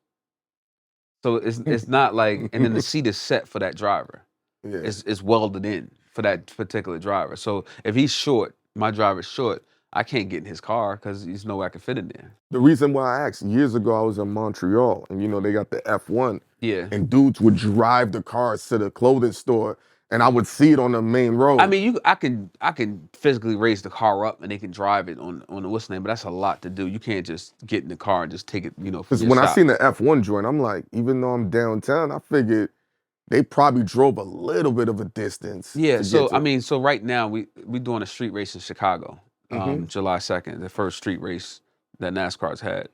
D: So it's not like, and then the seat is set for that driver.
C: Yeah.
D: It's welded in for that particular driver. So if he's short, my driver's short, I can't get in his car because there's no way I can fit in there.
C: The reason why I asked, years ago I was in Montreal and they got the F1.
D: Yeah.
C: And dudes would drive the cars to the clothing store and I would see it on the main road.
D: I mean, I can physically raise the car up and they can drive it on the what's name, but that's a lot to do. You can't just get in the car and just take it,
C: Because when I seen the F1 joint, I'm like, even though I'm downtown, I figured they probably drove a little bit of a distance.
D: Yeah, so right now we doing a street race in Chicago, July 2nd, the first street race that NASCAR's had.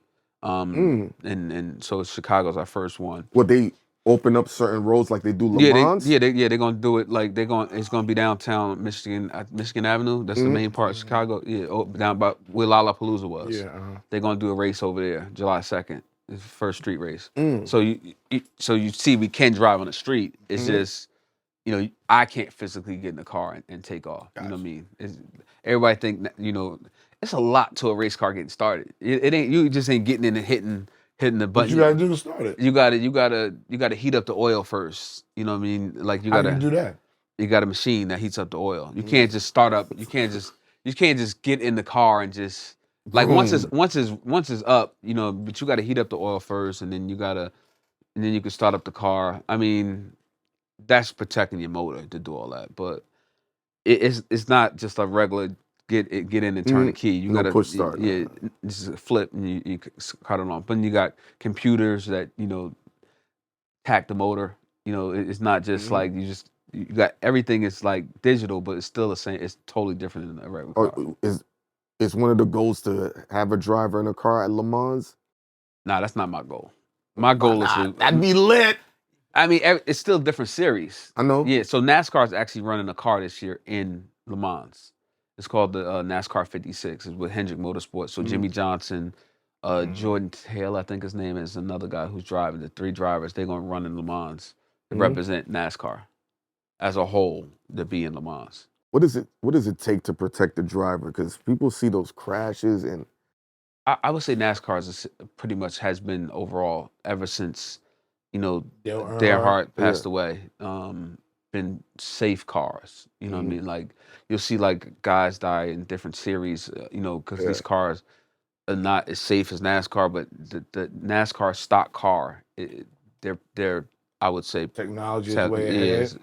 D: And so Chicago's our first one.
C: Would they open up certain roads like they do Le Mans?
D: They're gonna do it like it's gonna be downtown Michigan Avenue. That's the main part of Chicago. Yeah, down about where Lollapalooza was. Yeah, they're gonna do a race over there, July 2nd. It's the first street race. So you see, we can drive on the street. It's just, I can't physically get in the car and take off. Gotcha. You know what I mean? Everybody think, it's a lot to a race car getting started. It ain't, you just ain't getting in and hitting hitting the
B: What
D: button.
B: you gotta do to start it?
D: You gotta heat up the oil first. You know what I mean? Like you
B: How
D: gotta
B: do you do that?
D: you got a machine that heats up the oil. You can't just start up. You can't just get in the car and just like once it's up, you know. But you got to heat up the oil first, and then you can start up the car. I mean, that's protecting your motor to do all that, but it's not just a regular get in and turn the key. You
C: No
D: gotta
C: push start.
D: yeah, just a flip and you cut it on. But then you got computers that hack the motor. You know, it's not just like you got everything is like digital, but it's still the same. It's totally different than a regular car.
C: Is one of the goals to have a driver in a car at Le Mans?
D: Nah, that's not my goal. My goal is to.
B: That'd be lit.
D: I mean, it's still a different series.
C: I know.
D: Yeah, so NASCAR is actually running a car this year in Le Mans. It's called the NASCAR 56. It's with Hendrick Motorsports. So Jimmy Johnson, Jordan Taylor, I think his name is, another guy who's driving. The 3 drivers, they're going to run in Le Mans to represent NASCAR as a whole to be in Le Mans.
C: What does it take to protect the driver? Because people see those crashes and
D: I would say NASCAR pretty much has been overall ever since, Dale Earnhardt passed away. Been safe cars. You know what I mean? Like you'll see like guys die in different series. Because these cars are not as safe as NASCAR, but the NASCAR stock car, they're I would say
B: Technology is way ahead.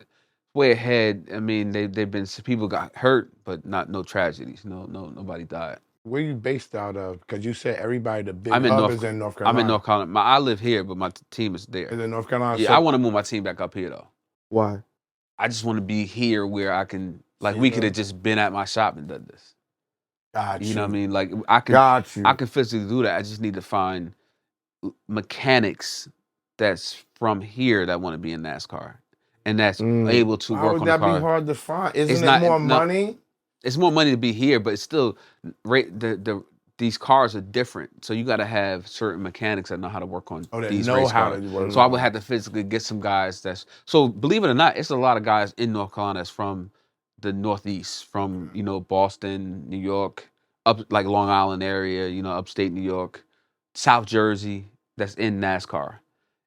D: Way ahead. I mean, they've been people got hurt, but no tragedies. Nobody died.
B: Where you based out of? Because you said everybody, the big
D: I'm in
B: hub is in North Carolina.
D: I'm in North Carolina. I live here, but my team is there.
B: Is in North Carolina?
D: Yeah, I want to move my team back up here though.
C: why?
D: I just want to be here where I can, like, we could have just been at my shop and done this.
B: Got you.
D: You know what I mean? Like, I can physically do that. I just need to find mechanics that's from here that want to be in NASCAR and that's able to
B: Why
D: work
B: would
D: on
B: that
D: the car.
B: be hard to find? Isn't it more money?
D: It's more money to be here, but it's still these cars are different. So you got to have certain mechanics that know how to work on these race cars. So I would have to physically get some guys so believe it or not, it's a lot of guys in North Carolina that's from the Northeast, from, Boston, New York, up like Long Island area, upstate New York, South Jersey, that's in NASCAR.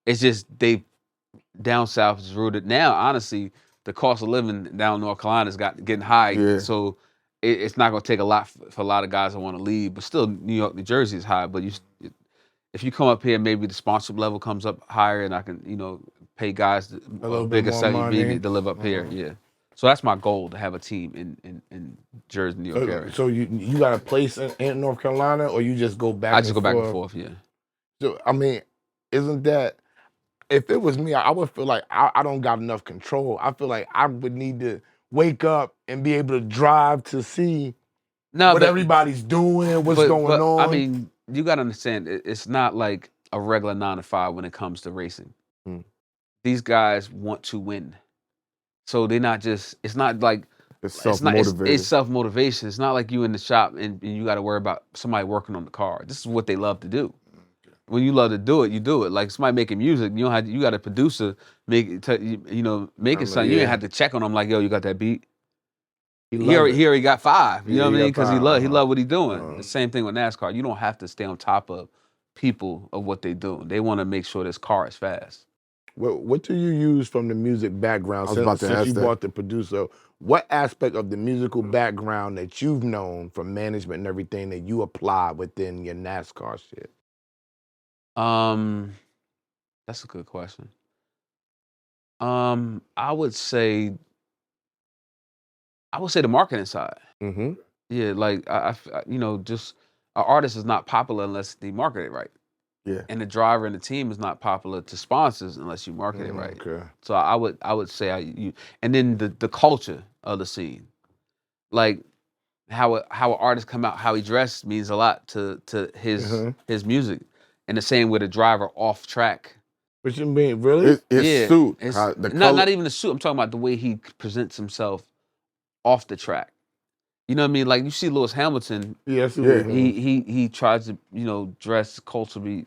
D: It's just they down south is rooted. Now, honestly, the cost of living down North Carolina is getting high. Yeah. So it's not going to take a lot for a lot of guys that want to leave. But still, New York, New Jersey is high. But if you come up here, maybe the sponsorship level comes up higher, and I can, pay guys a little bigger salary to live up here. Yeah. So that's my goal, to have a team in Jersey, New York area.
B: So you got a place in North Carolina, or you just go back?
D: I just go back and forth. Yeah.
B: So I mean, isn't that? If it was me, I would feel like I don't got enough control. I feel like I would need to wake up and be able to drive to see what everybody's doing, what's going on.
D: I mean, you got to understand, it's not like a regular 9 to 5 when it comes to racing. These guys want to win. So they're not just, it's not like,
C: it's self-motivated.
D: It's self-motivation. It's not like you in the shop and you got to worry about somebody working on the car. This is what they love to do. When you love to do it, you do it. Like somebody making music, you got a producer making something. You ain't have to check on them like, yo, you got that beat. He already got 5. You know what I mean? Because he love what he's doing. The same thing with NASCAR. You don't have to stay on top of people of what they do. They want to make sure this car is fast.
B: What do you use from the music background? Since you brought the producer, what aspect of the musical background that you've known from management and everything that you apply within your NASCAR shit?
D: That's a good question. I would say the marketing side.
C: Mm-hmm.
D: Yeah, like I just an artist is not popular unless they market it right.
C: Yeah.
D: And the driver and the team is not popular to sponsors unless you market it right.
B: Okay.
D: So I would say and then the culture of the scene, like how an artist come out, how he dressed means a lot to his music. And the same with a driver off track.
B: What you mean, really?
C: His suit.
D: Not even the suit. I'm talking about the way he presents himself off the track. You know what I mean? Like you see Lewis Hamilton.
B: Yes.
D: He tries to dress culturally.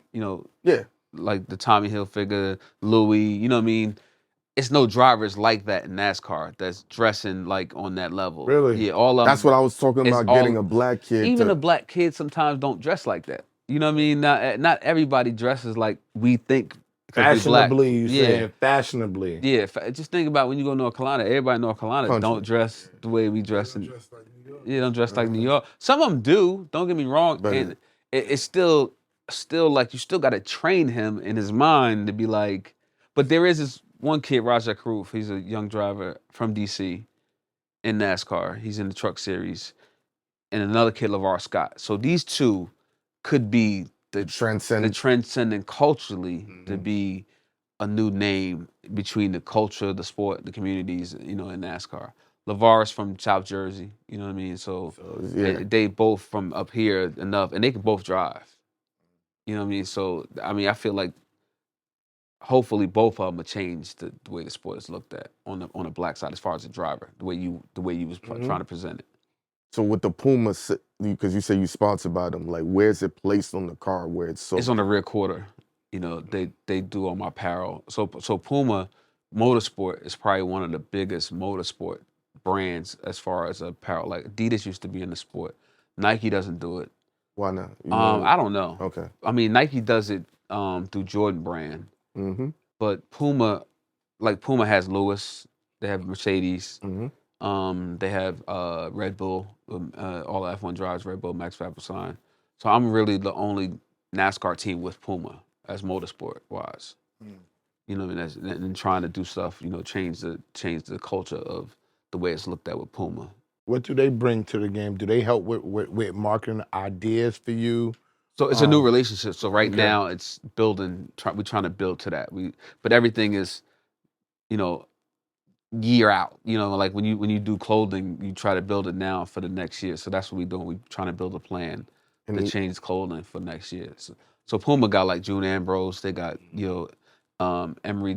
D: Like the Tommy Hilfiger, Louis. You know what I mean? It's no drivers like that in NASCAR that's dressing like on that level.
B: Really?
D: Yeah, all of them.
C: That's what I was talking about. Getting a black kid.
D: Even a black kid sometimes don't dress like that. You know what I mean? Not everybody dresses like we think. Because we black.
B: Fashionably, you saying fashionably.
D: Yeah, just think about when you go to North Carolina. Everybody in North Carolina don't dress the way we dress.
A: Don't dress like New York.
D: Yeah, don't dress like New York. Some of them do. Don't get me wrong.
C: But
D: And it's still like you still got to train him in his mind to be like. But there is this one kid, Rajah Karoof. He's a young driver from DC in NASCAR. He's in the Truck Series, and another kid, LeVar Scott. So these two could be the transcendent culturally to be a new name between the culture, the sport, the communities, in NASCAR. LeVar's from South Jersey, you know what I mean? So they both from up here enough, and they can both drive. You know what I mean? So, I mean, I feel like hopefully both of them will change the way the sport is looked at on the black side as far as the driver, the way you was trying to present it.
C: So with the Puma, because you say you sponsored by them, like where's it placed on the car where it's sold?
D: It's on the rear quarter. They do all my apparel. So Puma Motorsport is probably one of the biggest motorsport brands as far as apparel. Like Adidas used to be in the sport. Nike doesn't do it.
C: Why not?
D: I don't know.
C: Okay.
D: I mean, Nike does it through Jordan brand.
C: Mm-hmm.
D: But Puma has Lewis. They have Mercedes.
C: Mm-hmm.
D: They have Red Bull. All F1 drives Red Bull, Max Verstappen. So I'm really the only NASCAR team with Puma as motorsport wise. You know, and trying to do stuff, change the culture of the way it's looked at with Puma.
B: What do they bring to the game? Do they help with marketing ideas for you?
D: So it's a new relationship. So right now it's building. We're trying to build to that. But everything is, year out. Like when you do clothing, you try to build it now for the next year. So that's what we're doing. We're trying to build a plan to change clothing for next year. So Puma got like June Ambrose. They got Emery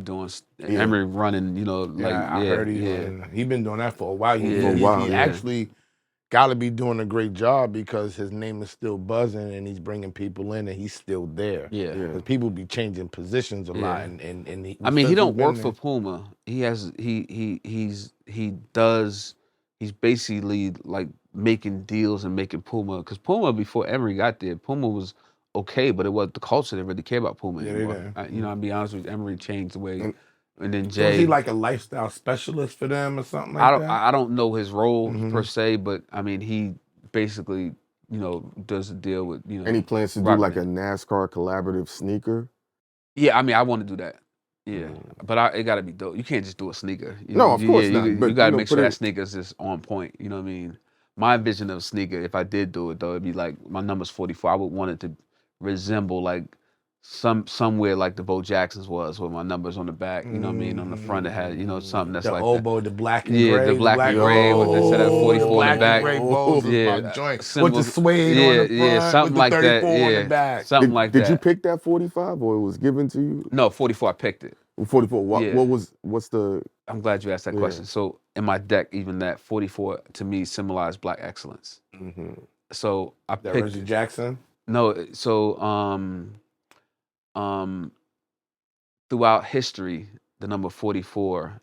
D: Emery running.
B: I heard he's been doing that for a while.
C: He
B: Actually got to be doing a great job because his name is still buzzing and he's bringing people in and he's still there.
D: Yeah.
B: Because people be changing positions a lot. And
D: he don't work for Puma. He's basically like making deals and making Puma. Because Puma, before Emery got there, Puma was okay, but it was the culture didn't really care about Puma anymore. I'll be honest with you, Emery changed the way. And then Jay.
B: Was he like a lifestyle specialist for them or something like that?
D: I don't know his role per se, but I mean, he basically, does a deal with,
C: Any plans to do like a NASCAR collaborative sneaker?
D: Yeah, I mean, I want to do that. Yeah, but it got to be dope. You can't just do a sneaker.
C: Of course not.
D: You got to make sure that sneaker's is on point. You know what I mean? My vision of a sneaker, if I did do it though, it'd be like my number's 44. I would want it to resemble like somewhere like the Bo Jackson's was with my numbers on the back, you know what I mean? On the front it had, something that's
B: the
D: like
B: oboe, the black and gray.
D: the black and gray with instead of 44 in the back.
B: Black and gray bows
D: yeah,
B: my joint.
D: symbol,
B: with the suede on the front,
D: something
B: with
D: like
B: the 34
D: that.
B: on the back.
D: Something like that.
C: Did you pick that 45 or it was given to you?
D: No, 44, I picked it.
C: 44, what's the...
D: I'm glad you asked that question. So in my deck, even that 44 to me symbolized black excellence.
C: Mm-hmm.
D: So I
B: that
D: picked...
B: Reggie Jackson?
D: No, so throughout history, the number 44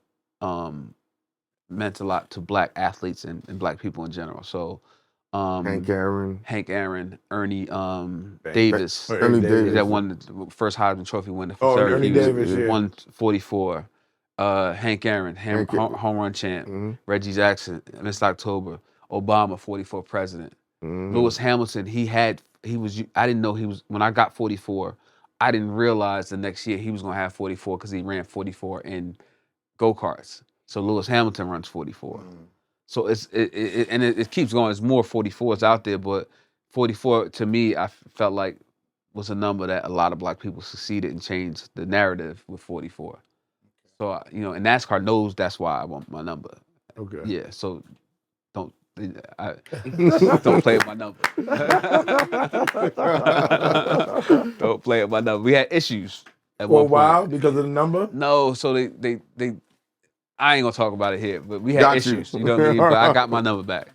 D: meant a lot to black athletes and black people in general. So
C: Hank Aaron,
D: Ernie Davis.
C: Ernie Davis.
D: That won the first Heisman Trophy winner for Syracuse.
B: Ernie Davis, yeah.
D: Won 44. Hank Aaron, home run champ. Reggie Jackson, Mr. October. Obama, 44 president. Lewis Hamilton, I didn't know he was, when I got 44, I didn't realize the next year he was going to have 44 because he ran 44 in go-karts. So Lewis Hamilton runs 44. So it keeps going. There's more 44s out there, but 44 to me, I felt like was a number that a lot of black people succeeded and changed the narrative with 44. So, and NASCAR knows that's why I want my number.
B: Okay.
D: Yeah, so don't play with my number. Don't play with my number. We had issues at one point.
B: For a while because of the number?
D: No, so they I ain't gonna talk about it here, but we had issues. You know what I mean? But I got my number back.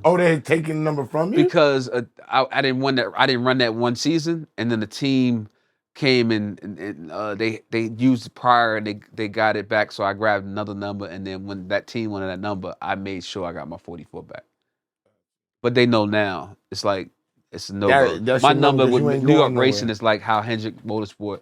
B: Oh, they had taken the number from you?
D: Because I didn't run that. I didn't run that one season, and then the team came and they used it prior and they got it back. So I grabbed another number, and then when that team wanted that number, I made sure I got my 44 back. But they know now. It's like it's a no-go.
B: That's
D: My
B: your number
D: number
B: 'cause
D: with
B: you ain't
D: New York
B: going nowhere.
D: racing is like how Hendrick Motorsport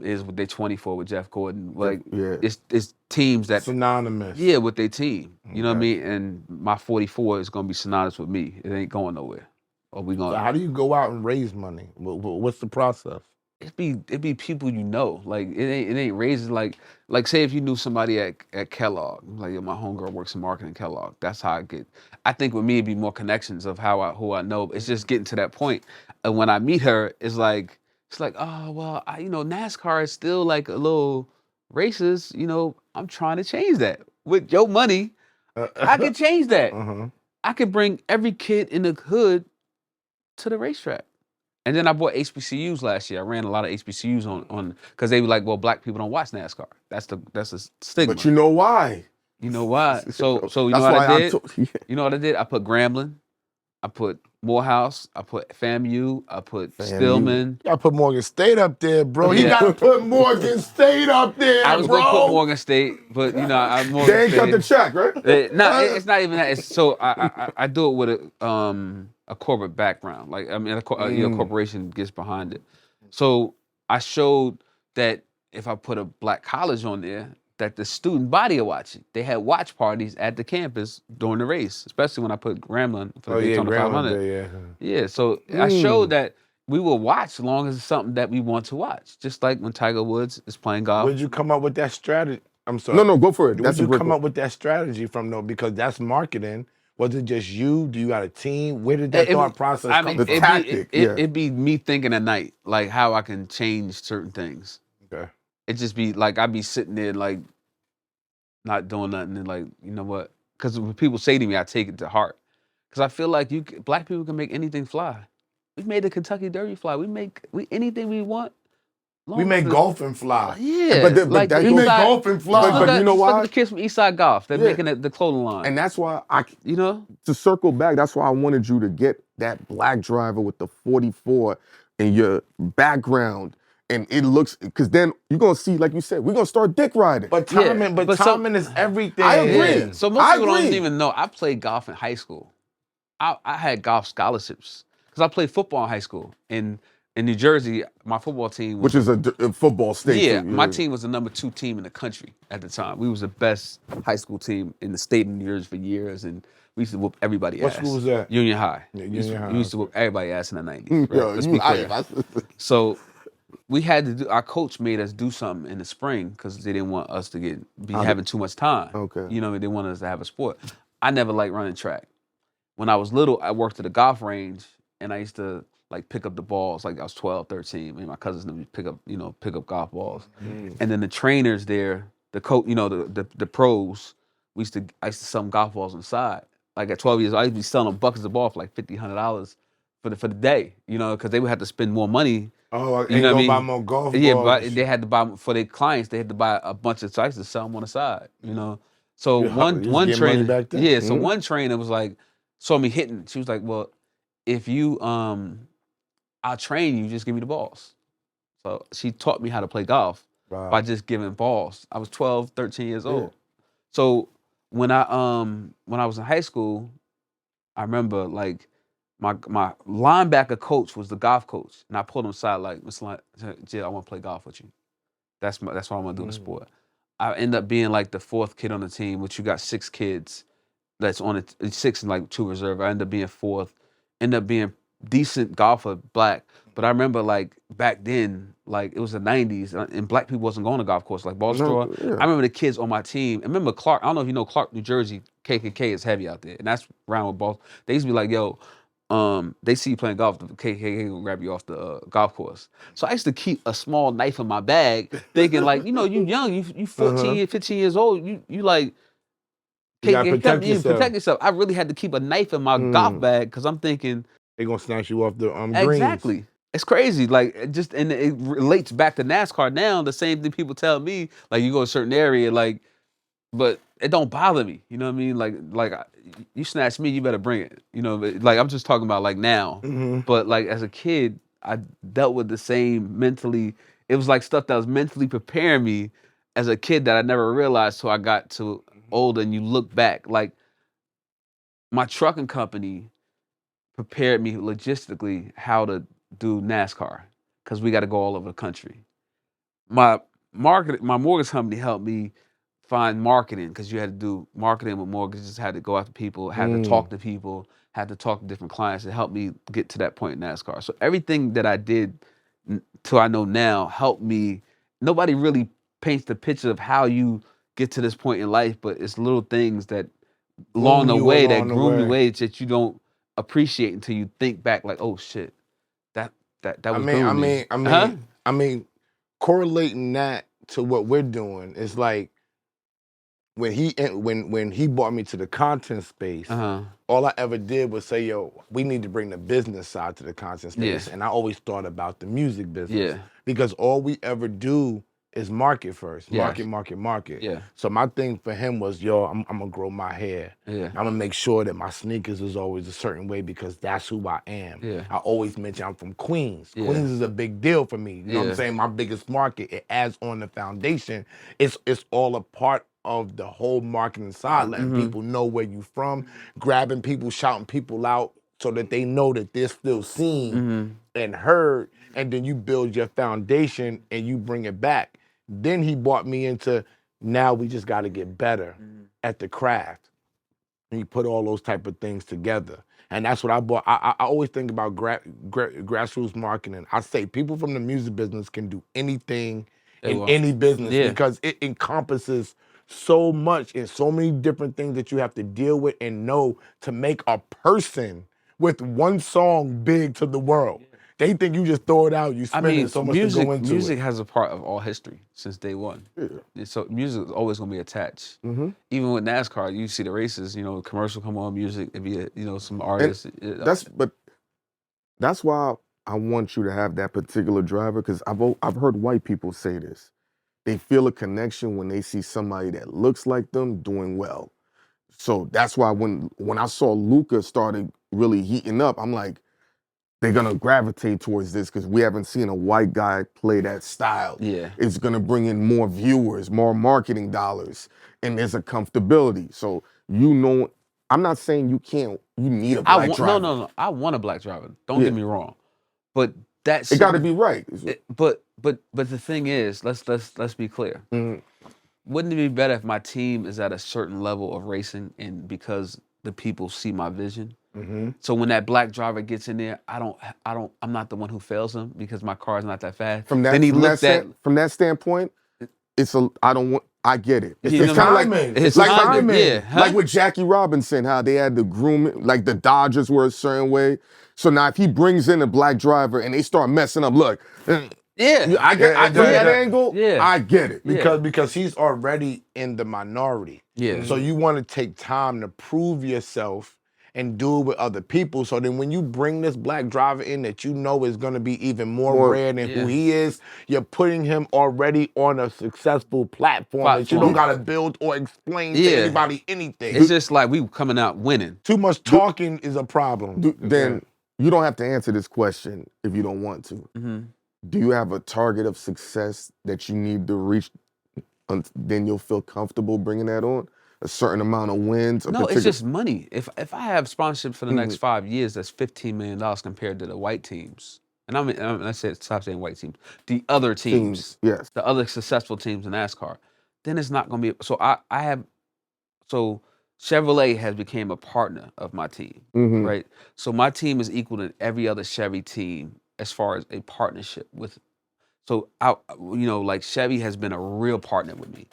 D: is with their 24 with Jeff Gordon. Like
C: Yeah.
D: it's teams that
B: Synonymous.
D: yeah with their team. You know what I
B: Okay.
D: mean? And my 44 is gonna be synonymous with me. It ain't going nowhere. Or we
B: So
D: gonna
B: how do you go out and raise money? What's the process?
D: it be people you know. Like it ain't raising like say if you knew somebody at Kellogg, like yo, my homegirl works in marketing at Kellogg. That's how I get. I think with me it'd be more connections of who I know. It's just getting to that point. And when I meet her, it's like oh well, NASCAR is still like a little racist. I'm trying to change that with your money. I could change that.
B: Uh-huh.
D: I could bring every kid in the hood to the racetrack. And then I bought HBCUs last year. I ran a lot of HBCUs on because they were like, well, black people don't watch NASCAR. That's a stigma.
C: But you know why?
D: You know why? So you
C: That's
D: know what
C: why
D: I did?
C: yeah.
D: You know what I did? I put Grambling, I put Morehouse, I put FAMU, I put Stillman.
B: You gotta put Morgan State up there, bro. He
D: Yeah.
B: gotta put Morgan State up there,
D: I was
B: bro.
D: gonna put Morgan State, but I'm Morgan
C: They ain't cut the check, right?
D: it's not even that. It's so I do it with a corporate background. Like a corporation gets behind it. So I showed that if I put a black college on there, that the student body will watch it. They had watch parties at the campus during the race, especially when I put Grambling for the Daytona 500. Yeah, so I showed that we will watch as long as it's something that we want to watch. Just like when Tiger Woods is playing golf.
B: Where'd you come up with that strategy? I'm sorry.
C: No, go for it.
B: Where'd you come up with that strategy from, though? Because that's marketing. Was it just you? Do you got a team? Where did that thought process come from?
C: The tactic,
D: it'd be me thinking at night, like how I can change certain things.
B: Okay.
D: It just be like I'd be sitting there like not doing nothing and like, you know what? Because when people say to me, I take it to heart. Because I feel like black people can make anything fly. We made the Kentucky Derby fly. We make anything we want.
B: We make golfing fly.
D: Yeah,
C: but
B: we make golfing fly.
C: But you know why?
D: Look at the kids from Eastside Golf. They're making the clothing line.
C: And that's why
D: to
C: circle back, that's why I wanted you to get that black driver with the 44 in your background. And it looks, because then you're going to see, like you said, we're going to start dick riding.
B: But timing is everything.
C: I agree.
D: Yeah. So most people don't even know. I played golf in high school. I had golf scholarships because I played football in high school. In New Jersey, my football team
C: Which is a football state.
D: Yeah, my team was the number 2 team in the country at the time. We was the best high school team in the state of New Jersey for years, and we used to whoop everybody
B: What
D: ass.
B: school was that?
D: Union High.
B: Yeah,
D: We used to
B: High.
D: whoop everybody ass in the 90s. Right?
C: Yo,
D: Let's be clear. So we had to do. Our coach made us do something in the spring because they didn't want us to be having too much time.
C: Okay.
D: They wanted us to have a sport. I never liked running track. When I was little, I worked at a golf range, and I used to like pick up the balls. Like I was 12, 13. Me and my cousins would pick up golf balls. And then the trainers there, the coach, the pros, I used to sell them golf balls on the side. Like at 12 years, I used to be selling them buckets of ball for like $50, $100 for the day. Because they would have to spend more money.
B: Oh, you know what I mean? Buy more golf balls.
D: Yeah, but they had to buy for their clients. They had to buy a bunch of sites to sell them on the side. So one trainer,
B: back then.
D: yeah. So one trainer was like, saw me hitting. She was like, "Well, if you I'll train you, just give me the balls." So she taught me how to play golf by just giving balls. I was 12, 13 years old. So when I was in high school, I remember like my linebacker coach was the golf coach. And I pulled him aside like, "Mr. Jill, I want to play golf with you. That's what I want to do in the sport." I end up being like the 4th kid on the team, which you got 6 kids that's on it, 6 and like 2 reserve. I end up being 4th, end up being decent golfer, black. But I remember like back then, like it was the 90s and black people wasn't going to golf course like ball straw. I remember the kids on my team. I remember Clark, I don't know if you know Clark, New Jersey, KKK is heavy out there. And that's around with balls. They used to be like, yo, they see you playing golf, the KKK will grab you off the golf course. So I used to keep a small knife in my bag thinking like, you young, you 14, 15 years old, you like,
B: you gotta protect yourself.
D: I really had to keep a knife in my golf bag because I'm thinking
B: they're gonna snatch you off the greens.
D: Exactly. It's crazy. Like and it relates back to NASCAR now. The same thing people tell me, like you go to a certain area, like, but it don't bother me. You know what I mean? Like you snatch me, you better bring it. Like I'm just talking about like now. But like as a kid, I dealt with the same mentally. It was like stuff that was mentally preparing me as a kid that I never realized till I got to older. And you look back, like my trucking company prepared me logistically how to do NASCAR because we got to go all over the country. My mortgage company helped me find marketing because you had to do marketing with mortgages, had to go after people, had to talk to people, had to talk to different clients. It helped me get to that point in NASCAR. So everything that I did till I know now helped me. Nobody really paints the picture of how you get to this point in life, but it's little things that along the way that groom you ways that you don't appreciate until you think back like, oh shit, that was grooming me.
B: I mean, correlating that to what we're doing is like when he brought me to the content space. All I ever did was say, yo, we need to bring the business side to the content space. And I always thought about the music business. Because all we ever do is market first. Market. So my thing for him was, yo, I'm gonna grow my hair. I'm gonna make sure that my sneakers is always a certain way because that's who I am. I always mention I'm from Queens. Queens is a big deal for me. You know what I'm saying? My biggest market, it adds on the foundation. It's all a part of the whole marketing side, letting people know where you from, grabbing people, shouting people out so that they know that they're still seen and heard, and then you build your foundation and you bring it back. Then he brought me into, now we just got to get better at the craft. And he put all those type of things together. And that's what I bought. I always think about grassroots marketing. I say people from the music business can do anything in any business because it encompasses so much and so many different things that you have to deal with and know to make a person with one song big to the world. They think you just throw it out, you spend so much to go into
D: music has a part of all history since day one. So music is always gonna be attached. Even with NASCAR, you see the races, you know, commercial come on, music, it'd be some artists.
C: That's why I want you to have that particular driver, because I've heard white people say this. They feel a connection when they see somebody that looks like them doing well. So that's why when I saw Luka started really heating up, I'm like, they're gonna gravitate towards this because we haven't seen a white guy play that style. It's gonna bring in more viewers, more marketing dollars, and there's a comfortability. So I'm not saying you need a black driver.
D: No. I want a black driver. Don't get me wrong, but
C: it got to be right.
D: But the thing is, let's be clear. Wouldn't it be better if my team is at a certain level of racing and because the people see my vision? So when that black driver gets in there, I'm not the one who fails him because my car is not that fast. From
C: that standpoint, I get it. It's kind of like with Jackie Robinson, how they had the groom, like the Dodgers were a certain way. So now if he brings in a black driver and they start messing up, look, I get that angle. I get it
B: because he's already in the minority. So you want to take time to prove yourself and do it with other people. So then when you bring this black driver in that you know is going to be even more rare than who he is, you're putting him already on a successful platform that you don't got to build or explain to anybody anything.
D: It's just like we coming out winning.
B: Too much talking is a problem.
C: Then you don't have to answer this question if you don't want to. Do you have a target of success that you need to reach? Then you'll feel comfortable bringing that on? A certain amount of wins?
D: No, it's just money. If I have sponsorship for the next 5 years, that's $15 million compared to the white teams. And I said stop saying white teams. The other teams, the other successful teams in NASCAR. Then it's not going to be. So Chevrolet has become a partner of my team, right? So my team is equal to every other Chevy team as far as a partnership with. So like Chevy has been a real partner with me.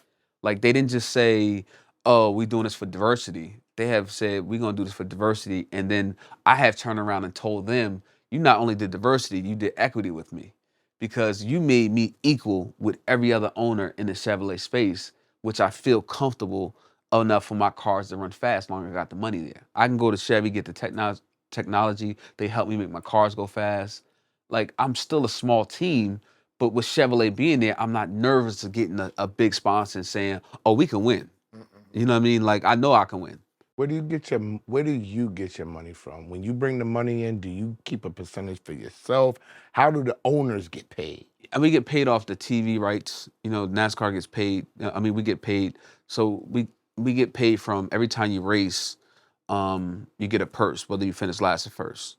D: Like they didn't just say, oh, we're doing this for diversity. They have said, we're going to do this for diversity. And then I have turned around and told them, you not only did diversity, you did equity with me because you made me equal with every other owner in the Chevrolet space, which I feel comfortable enough for my cars to run fast as long as I got the money there. I can go to Chevy, get the technology. They help me make my cars go fast. Like, I'm still a small team, but with Chevrolet being there, I'm not nervous of getting a big sponsor and saying, oh, we can win. You know what I mean? Like, I know I can win.
B: Where do you get your money from? When you bring the money in, do you keep a percentage for yourself? How do the owners get paid?
D: And we get paid off the TV rights. You know, NASCAR gets paid. I mean, we get paid. So we get paid from every time you race. you get a purse, whether you finish last or first.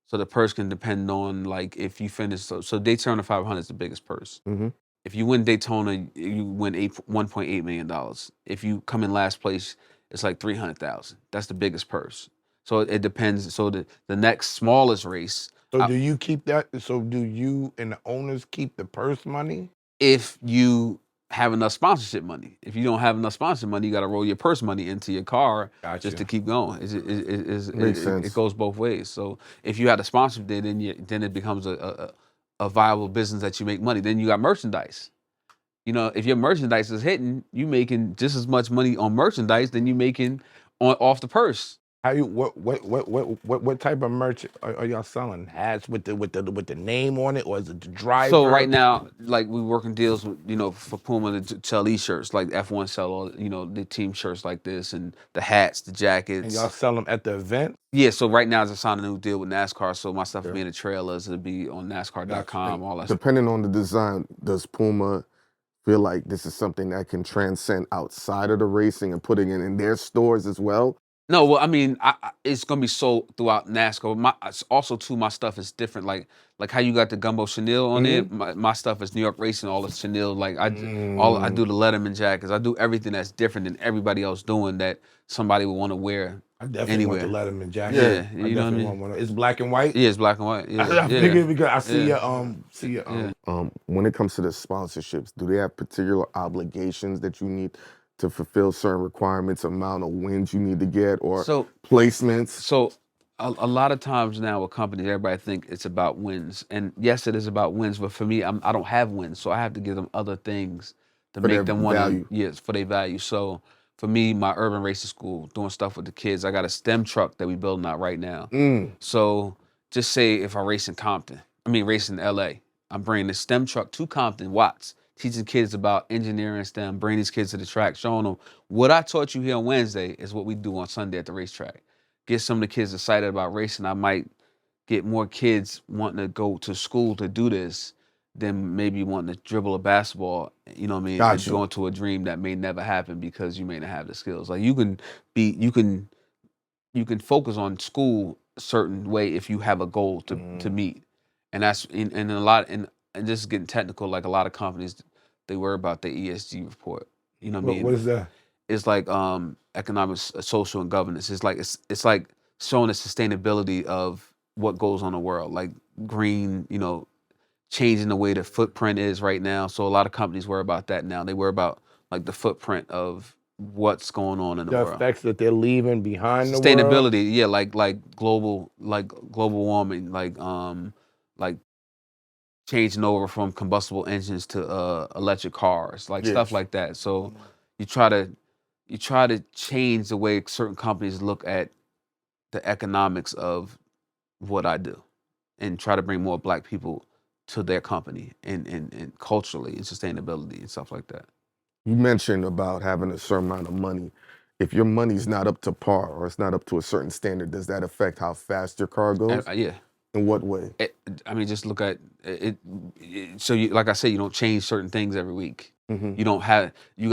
D: So the purse can depend on like if you finish. So Daytona 500 is the biggest purse.
C: Mm-hmm.
D: If you win Daytona, you win $1.8 million. If you come in last place, it's like 300,000. That's the biggest purse. So it depends. So the next smallest race,
B: So do you keep that? So do you and the owners keep the purse money?
D: if you have enough sponsorship money. If you don't have enough sponsorship money, you got to roll your purse money into your car just to keep going.
C: Makes sense.
D: It goes both ways. So if you had a sponsor, then it becomes a viable business that you make money. Then you got merchandise. You know, if your merchandise is hitting, you making just as much money on merchandise than you making off the purse.
B: How you what type of merch are y'all selling? Hats with the name on it, or is it the driver?
D: So right now, like we working deals with, for Puma to sell these shirts, like F1 sell all, the team shirts like this, and the hats, the jackets.
B: And y'all sell them at the event?
D: Yeah, so right now I just signed a new deal with NASCAR, so my stuff will be in the trailers, it'll be on NASCAR.com, all that stuff.
C: Depending on the design, does Puma feel like this is something that can transcend outside of the racing and putting it in their stores as well?
D: No, well, I mean, it's gonna be sold throughout NASCAR. Also, too, my stuff is different. Like how you got the Gumbo Chanel on it. My stuff is New York Racing, all the Chanel. Like I do the Letterman jackets. I do everything that's different than everybody else doing that somebody would want to wear.
B: I definitely
D: anywhere.
B: want the Letterman jacket.
D: Yeah, you know what I mean.
B: Want one. It's black and white.
D: Yeah, it's black and white. Yeah,
B: I figured because I see your
C: When it comes to the sponsorships, do they have particular obligations that you need to fulfill certain requirements, amount of wins you need to get, or placements?
D: So a lot of times now with companies, everybody think it's about wins. And yes, it is about wins, but for me, I don't have wins. So I have to give them other things to make them want to, yes, for their value. So for me, my urban racing school, doing stuff with the kids, I got a STEM truck that we building out right now. So just say if I race in LA, I'm bringing the STEM truck to Compton, Watts, teaching kids about engineering STEM, bringing these kids to the track, showing them what I taught you here on Wednesday is what we do on Sunday at the racetrack. Get some of the kids excited about racing. I might get more kids wanting to go to school to do this than maybe wanting to dribble a basketball, you know what I mean?
C: Gotcha.
D: And go into a dream that may never happen because you may not have the skills. Like you can focus on school a certain way if you have a goal to meet. And that's and just getting technical, like a lot of companies, they worry about their ESG report. You know what I mean?
B: What is that?
D: It's like economic, social, and governance. It's like showing the sustainability of what goes on in the world, like green, changing the way the footprint is right now. So a lot of companies worry about that now. They worry about like the footprint of what's going on in the world.
B: The effects that they're leaving behind the world.
D: Sustainability, yeah, like global warming, like changing over from combustible engines to electric cars, like stuff like that. So you try to change the way certain companies look at the economics of what I do and try to bring more Black people to their company and culturally and sustainability and stuff like that.
C: You mentioned about having a certain amount of money. If your money's not up to par or it's not up to a certain standard, does that affect how fast your car goes?
D: Yeah.
C: In what way?
D: Just look at it. So like I said, you don't change certain things every week. You got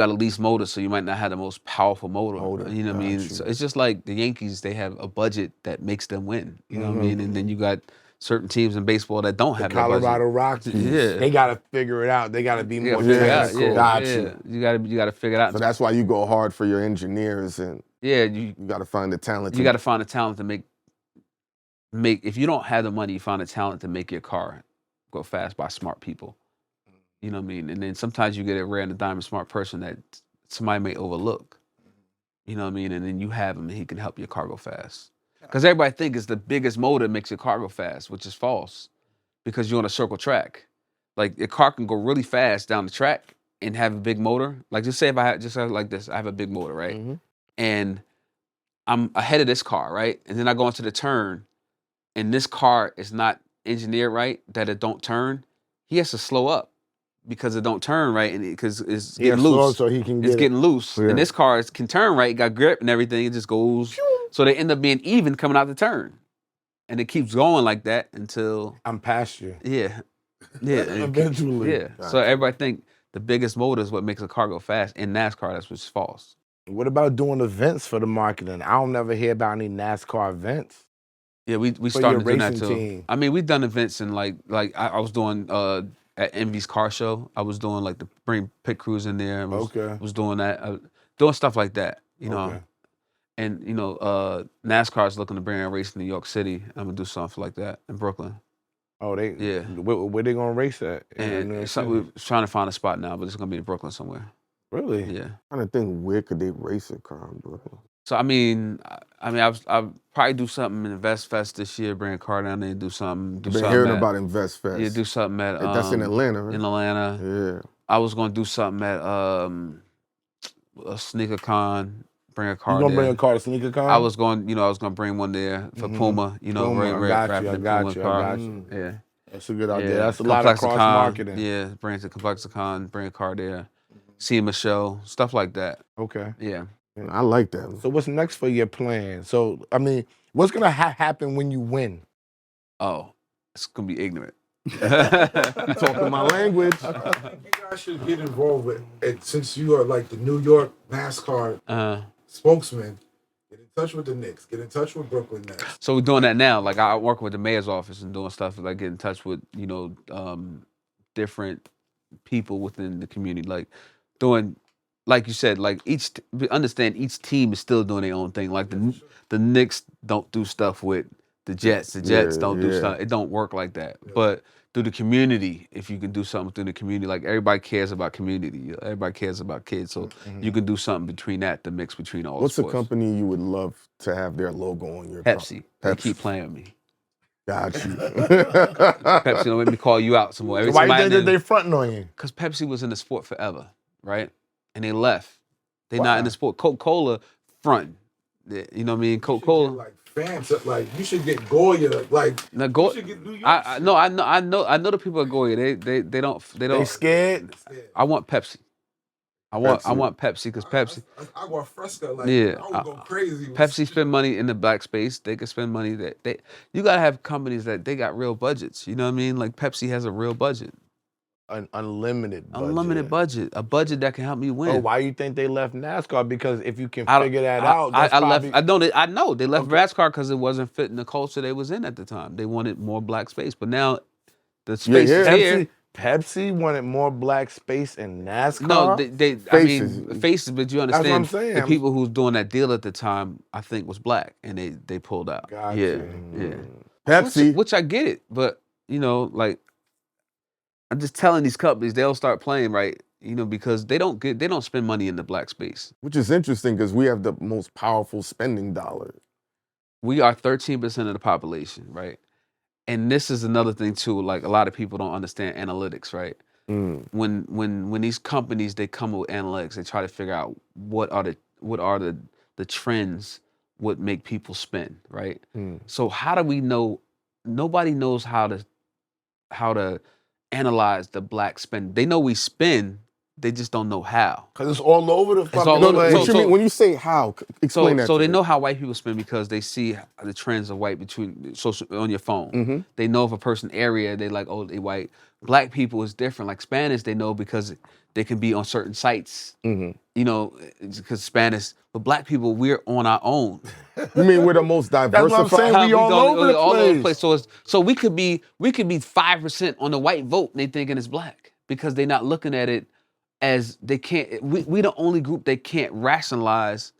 D: a lease motor, so you might not have the most powerful motor. You know what I mean? So it's just like the Yankees, they have a budget that makes them win. You know what I mean? And then you got certain teams in baseball that don't have that budget.
B: Colorado Rockies.
D: Yeah.
B: They got to figure it out. They got to be more
D: technical.
B: You
D: got to figure it out.
C: So that's why you go hard for your engineers and you got to find the talent.
D: You got to find the talent to make. If you don't have the money, you find the talent to make your car go fast by smart people. You know what I mean? And then sometimes you get a rare and a diamond smart person that somebody may overlook. You know what I mean? And then you have him and he can help your car go fast. Because everybody thinks it's the biggest motor that makes your car go fast, which is false. Because you're on a circle track. Like your car can go really fast down the track and have a big motor. Like just say if I have like this, I have a big motor, right? And I'm ahead of this car, right? And then I go into the turn and this car is not engineered right, that it don't turn, he has to slow up because it don't turn right, and because it's getting loose.
B: So he can
D: it's getting loose. Yeah. And this car can turn right, got grip and everything, it just goes. So they end up being even coming out the turn. And it keeps going like that until
B: I'm past you.
D: Yeah.
B: Eventually.
D: Yeah. So everybody think the biggest motor is what makes a car go fast. In NASCAR, that's what's false.
B: What about doing events for the marketing? I don't never hear about any NASCAR events.
D: Yeah, we
B: For
D: started
B: your
D: doing that
B: racing
D: too.
B: team.
D: I mean, we've done events and like I was doing at Envy's car show. I was doing like the bring pit crews in there. And was doing that, doing stuff like that. You know,
B: Okay.
D: and you know, NASCAR is looking to bring a race to New York City. I'm gonna do something like that in Brooklyn.
B: Oh,
D: Yeah.
B: Where they gonna race at? In New York City?
D: We're trying to find a spot now, but it's gonna be in Brooklyn somewhere.
B: Really?
D: Yeah.
C: I'm trying to think, where could they race a car in Brooklyn?
D: So I mean, I'll probably do something in Invest Fest this year. Bring a car down there and do something.
C: I've been hearing about Invest Fest.
D: Yeah, do something at
C: that's in Atlanta, right?
D: In Atlanta.
C: Yeah.
D: I was gonna do something at a sneaker con. Bring a car.
B: You gonna
D: there.
B: bring a car to sneaker con?
D: I was gonna bring one there for Puma. You know,
B: Puma, I got you.
D: Yeah.
B: That's a good idea. That's a lot of cross marketing.
D: Yeah, bring to Complexicon, bring a car there, see him a show, stuff like that.
B: Okay.
D: Yeah.
C: I like that.
B: So what's next for your plan? So I mean, what's gonna happen when you win?
D: Oh, it's gonna be ignorant.
C: You talking my language.
A: I think you guys should get involved with it since you are like the New York NASCAR spokesman. Get in touch with the Knicks. Get in touch with Brooklyn Nets.
D: So we're doing that now. Like I work with the mayor's office and doing stuff like get in touch with different people within the community. Like doing, like you said, like understand each team is still doing their own thing. Like the Knicks don't do stuff with the Jets. The Jets don't do stuff. It don't work like that. Yeah. But through the community, if you can do something through the community, like everybody cares about community. Everybody cares about kids. So you can do something between that, the mix between all
C: What's
D: sports.
C: a company you would love to have their logo on your
D: Pepsi. They keep playing with me.
C: Got you.
D: Pepsi don't make me call you out some more.
B: So why you think that they fronting on you?
D: Because Pepsi was in the sport forever, right? And they left. They're not in the sport. Coca-Cola fronting. You know what I mean? Coca-Cola.
A: Like fans, like you should get Goya. Like
D: now,
A: you should get New York.
D: I know the people at Goya. They don't.
B: They scared.
D: I want Pepsi. I want Pepsi because Pepsi.
A: I want Fresca. Like
D: yeah,
A: I would go crazy.
D: Pepsi spend money in the black space. They could spend money that you gotta have companies that they got real budgets. You know what I mean? Like Pepsi has a real budget.
B: An unlimited budget.
D: Unlimited budget. A budget that can help me win.
B: Oh, why you think they left NASCAR? Because if you can figure that out, that's probably...
D: I know they left NASCAR because it wasn't fitting the culture they was in at the time. They wanted more black space, but now the space is here.
B: Pepsi wanted more black space in NASCAR.
D: No, faces. But you understand,
B: that's what I'm saying.
D: The people who was doing that deal at the time, I think, was black, and they pulled out.
B: Gotcha.
D: Yeah.
C: Pepsi,
D: which I get it, but like. I'm just telling these companies they'll start playing right, because they don't spend money in the black space.
C: Which is interesting because we have the most powerful spending dollar.
D: We are 13% of the population, right? And this is another thing too. Like a lot of people don't understand analytics, right? When these companies they come with analytics, they try to figure out what are the trends what make people spend, right? So how do we know? Nobody knows how to analyze the black spend. They know we spend, they just don't know how.
B: Because it's all over the fucking
C: place. What you mean when you say how? Explain that.
D: So they know how white people spend because they see the trends of white between social on your phone. They know if a person area, they like, oh, they white. Black people is different. Like Spanish, they know because they can be on certain sites. Because Spanish. But black people, we're on our own.
C: You mean we're the most diversified?
B: That's what I'm saying. We all over the place.
D: So we could be 5% on the white vote, and they thinking it's black because they're not looking at it as they can't. We the only group that can't rationalize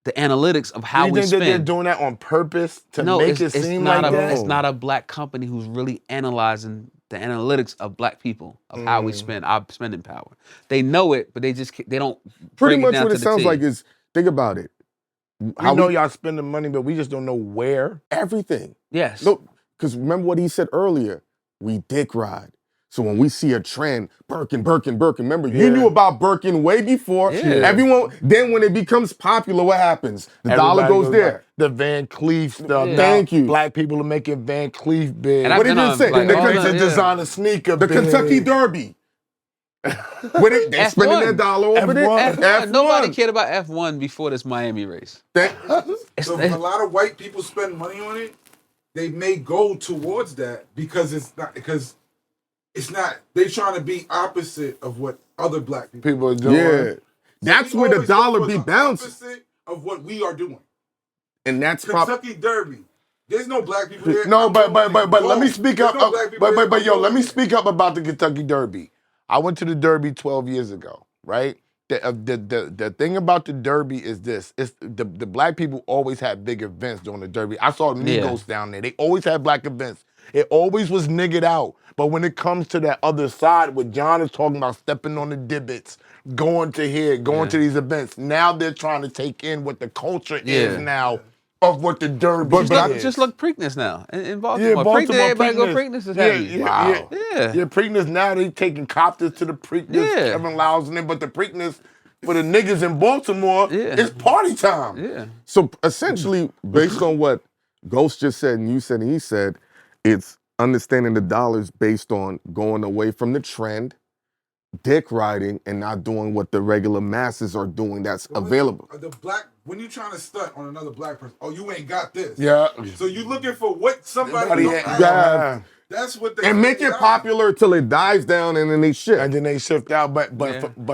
D: the analytics of how we spend.
B: You think that they're doing that on purpose to make it seem like that?
D: It's not a black company who's really analyzing the analytics of black people of how we spend our spending power. They know it, but they don't.
C: Pretty much what it sounds like is. Think about it.
B: We know y'all spending money, but we just don't know where.
C: Everything.
D: Yes.
C: No, because remember what he said earlier. We dick ride. So when we see a trend, Birkin, remember, you knew about Birkin way before.
D: Yeah.
C: Everyone, then when it becomes popular, what happens? The dollar goes there.
B: The Van Cleef stuff.
C: Yeah. Thank you.
B: Black people are making Van Cleef big.
C: What did you say?
B: The designer sneaker
C: the
B: big.
C: Kentucky Derby. When they're spending their dollar over there.
D: F1. Nobody cared about F1 before this Miami race.
A: So a lot of white people spend money on it. They may go towards that because it's not. They're trying to be opposite of what other black people
B: are doing.
C: Yeah. That's where the dollar be bouncing.
A: Opposite of what we are doing.
C: And that's
A: Kentucky Derby. There's no black people there.
B: No, but let me speak up. Let me speak up about the Kentucky Derby. I went to the Derby 12 years ago, right? The thing about the Derby is this: it's the black people always had big events during the Derby. I saw Migos down there. They always had black events. It always was niggered out. But when it comes to that other side, what John is talking about, stepping on the divots, going to here, going to these events, now they're trying to take in what the culture is now. Of what the Derby is.
D: Just look Preakness now in Baltimore.
B: Yeah, Baltimore
D: Everybody go Preakness is heavy.
B: Yeah.
D: Yeah,
B: Preakness now, they taking copters to the Preakness, Kevin Lyles in there, but the Preakness for the niggas in Baltimore, it's party time.
D: Yeah.
C: So essentially, based on what Ghost just said and you said and he said, it's understanding the dollars based on going away from the trend, dick riding, and not doing what the regular masses are doing that's available.
A: When you trying to stunt on another black person, oh, you ain't got this.
B: Yeah.
A: So you looking for what somebody that's what they
C: and make it popular till it dies down and then they shift.
B: And then they shift out. But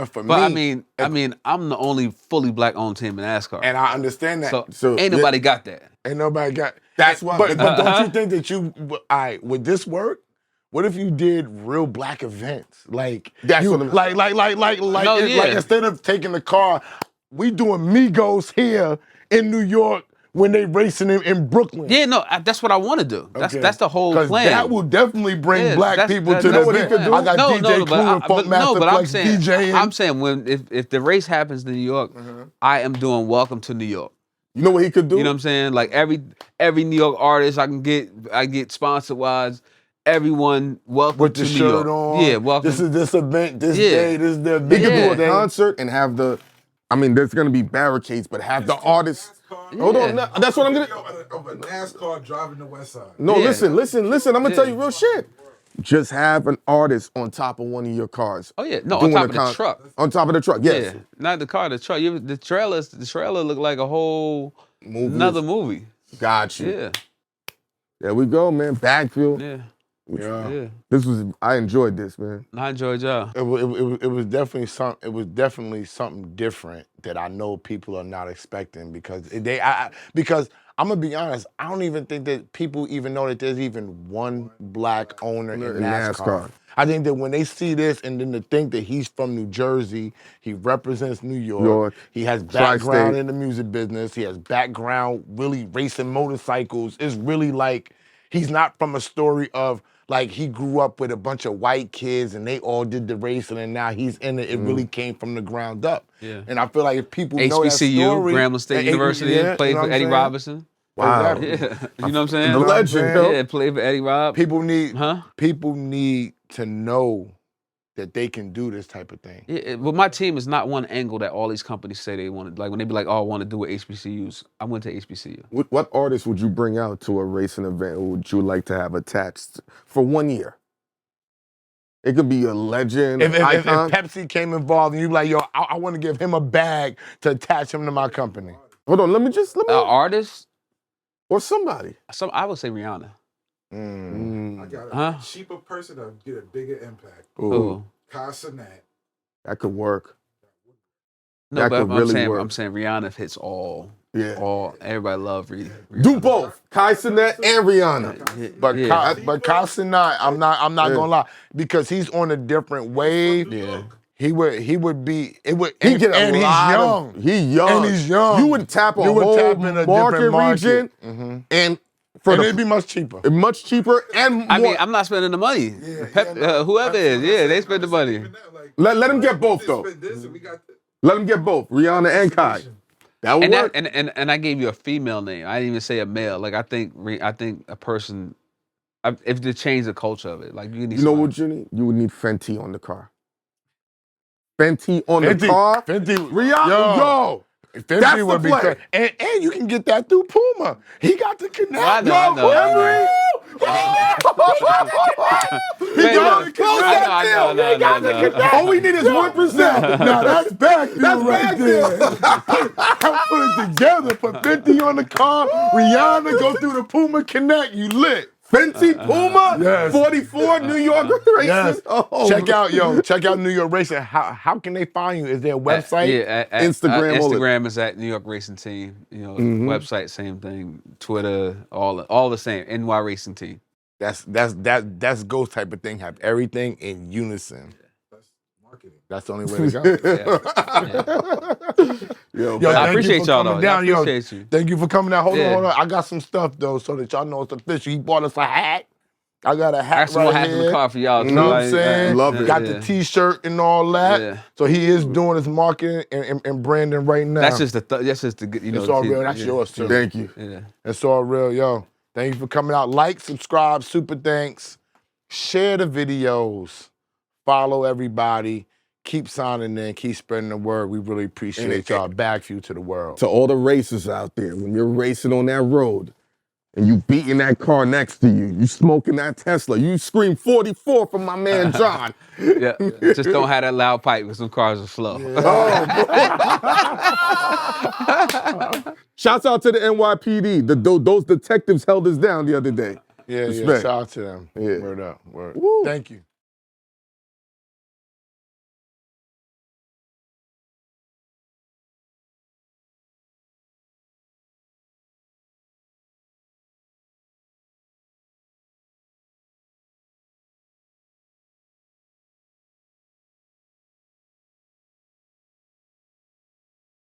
B: for me,
D: I mean, I'm the only fully black owned team in NASCAR.
B: And I understand that.
D: So ain't nobody got that.
B: Ain't nobody got that's why. But don't you think that would this work? What if you did real black events? Like
C: that's
B: you,
C: what I'm
B: like instead of taking the car, we doing Migos here in New York when they racing in Brooklyn.
D: Yeah, no, that's what I want to do. That's the whole plan.
B: That will definitely bring black people to the event. I got DJ Clue and Funk Master Flex DJing.
D: I'm saying when if the race happens in New York, I am doing Welcome to New York.
C: You know what he could do?
D: You know what I'm saying? Like every New York artist I get sponsored wise. Everyone welcome
B: with
D: to
B: the
D: New
B: shirt
D: York.
B: on.
D: Yeah, welcome.
B: This is this event, this day, this is the event.
C: He could do a concert and have there's gonna be barricades, but have the artists. Hold on, that's what I'm gonna.
A: Of a NASCAR driving the West Side.
C: No, listen. I'm gonna tell you real shit. Just have an artist on top of one of your cars.
D: Oh yeah, no, on top of the truck.
C: On top of the truck, yes.
D: Yeah, not the car, the truck. The trailer looked like a whole another movie.
C: Got you.
D: Yeah.
C: There we go, man. BagFuel.
D: Yeah.
C: I enjoyed this, man.
D: I enjoyed y'all.
B: It was definitely something different that I know people are not expecting because because I'm gonna be honest, I don't even think that people even know that there's even one black owner in NASCAR. I think that when they see this and then to think that he's from New Jersey, he represents New York, he has background in the music business, he has background really racing motorcycles, it's really like he's not from a story of like he grew up with a bunch of white kids and they all did the racing and now he's in it. It really came from the ground up.
D: Yeah.
B: And I feel like if people know that story.
D: HBCU, Grambling State University, played for Eddie Robinson.
C: Wow.
B: Exactly.
D: Yeah. You know what I'm saying?
C: The legend, yo.
D: Yeah, played for Eddie Rob.
B: People need to know that they can do this type of thing.
D: Yeah, but my team is not one angle that all these companies say they want to. Like when they be like, "Oh, I want to do with HBCUs." I went to HBCU.
C: What artist would you bring out to a racing event, or would you like to have attached for 1 year? It could be a legend,
B: if
C: icon.
B: Pepsi came involved and you like, yo, I want to give him a bag to attach him to my company.
C: Hold on, let me.
D: Artist
C: or somebody.
D: I would say Rihanna.
A: I got a cheaper person that would get a bigger impact.
D: Ooh.
A: Casanat.
C: That could work.
D: No,
C: that
D: but
C: could really work.
D: I'm saying Rihanna hits all.
C: Yeah.
D: All everybody love Rihanna.
C: Do both, Kai Cenat and Rihanna.
B: But Casanat, I'm not gonna lie, because he's on a different wave.
D: Yeah.
B: He would be. It would.
C: He get
B: and
C: a
B: he's
C: lot
B: young.
C: He's young.
B: And he's young.
C: You would tap a whole market region, and
B: it'd be much cheaper.
C: Much cheaper and more.
D: I mean, I'm not spending the money. Whoever is, they spend the money.
C: Let him get both though. Let him get both, Rihanna and Kai. That would work.
D: And I gave you a female name. I didn't even say a male. Like I think a person. If to change the culture of it, like you need.
C: You know what you need? You would need Fenty on the car. Fenty on the car.
B: Fenty.
C: Rihanna, yo.
B: Fenty would be crazy. And you can get that through Puma. He got the connect.
D: I know.
C: All we need is 1%.
B: Now that's BagFuel right there. Put it together. Put 50 on the car. Rihanna go through the Puma Connect. You lit.
C: Fenty Puma,
B: Yes.
C: 44 New York Racing.
B: Yes.
C: Oh,
B: Check out New York Racing. How can they find you? Is there a website?
C: Instagram, all
D: Instagram is at New York Racing Team. You know, website same thing. Twitter, all the same. NY Racing Team.
B: That's Ghost type of thing. Have everything in unison.
A: That's marketing.
B: That's the only way to go.
C: Yo,
D: I appreciate y'all though.
B: Down.
D: I appreciate you.
B: Thank you for coming down. Hold
D: Yeah.
B: on. I got some stuff though, so that y'all know it's official. He bought us a hat. I got a
D: I
B: hat
D: got some more
B: right
D: hats in the
B: here.
D: car for y'all.
B: You know what I'm
D: too.
B: saying?
C: Love it.
B: Got the T-shirt and all that.
D: Yeah.
B: So he is doing his marketing and branding right now.
D: That's just that's just the you know.
B: It's all
D: the-
B: real. That's yours too.
C: Thank you.
D: Yeah.
B: It's all real, yo. Thank you for coming out. Like, subscribe, super thanks. Share the videos. Follow everybody. Keep signing in. Keep spreading the word. We really appreciate y'all. BagFuel to the world.
C: To all the racers out there, when you're racing on that road and you beating that car next to you, you smoking that Tesla, you scream 44 from my man John.
D: Yeah. Just don't have that loud pipe because some cars are slow.
C: Shouts out to the NYPD. Those detectives held us down the other day.
B: Yeah,
C: Respect.
B: shout out to them.
C: Yeah.
B: Word up. Word.
C: Woo.
B: Thank you.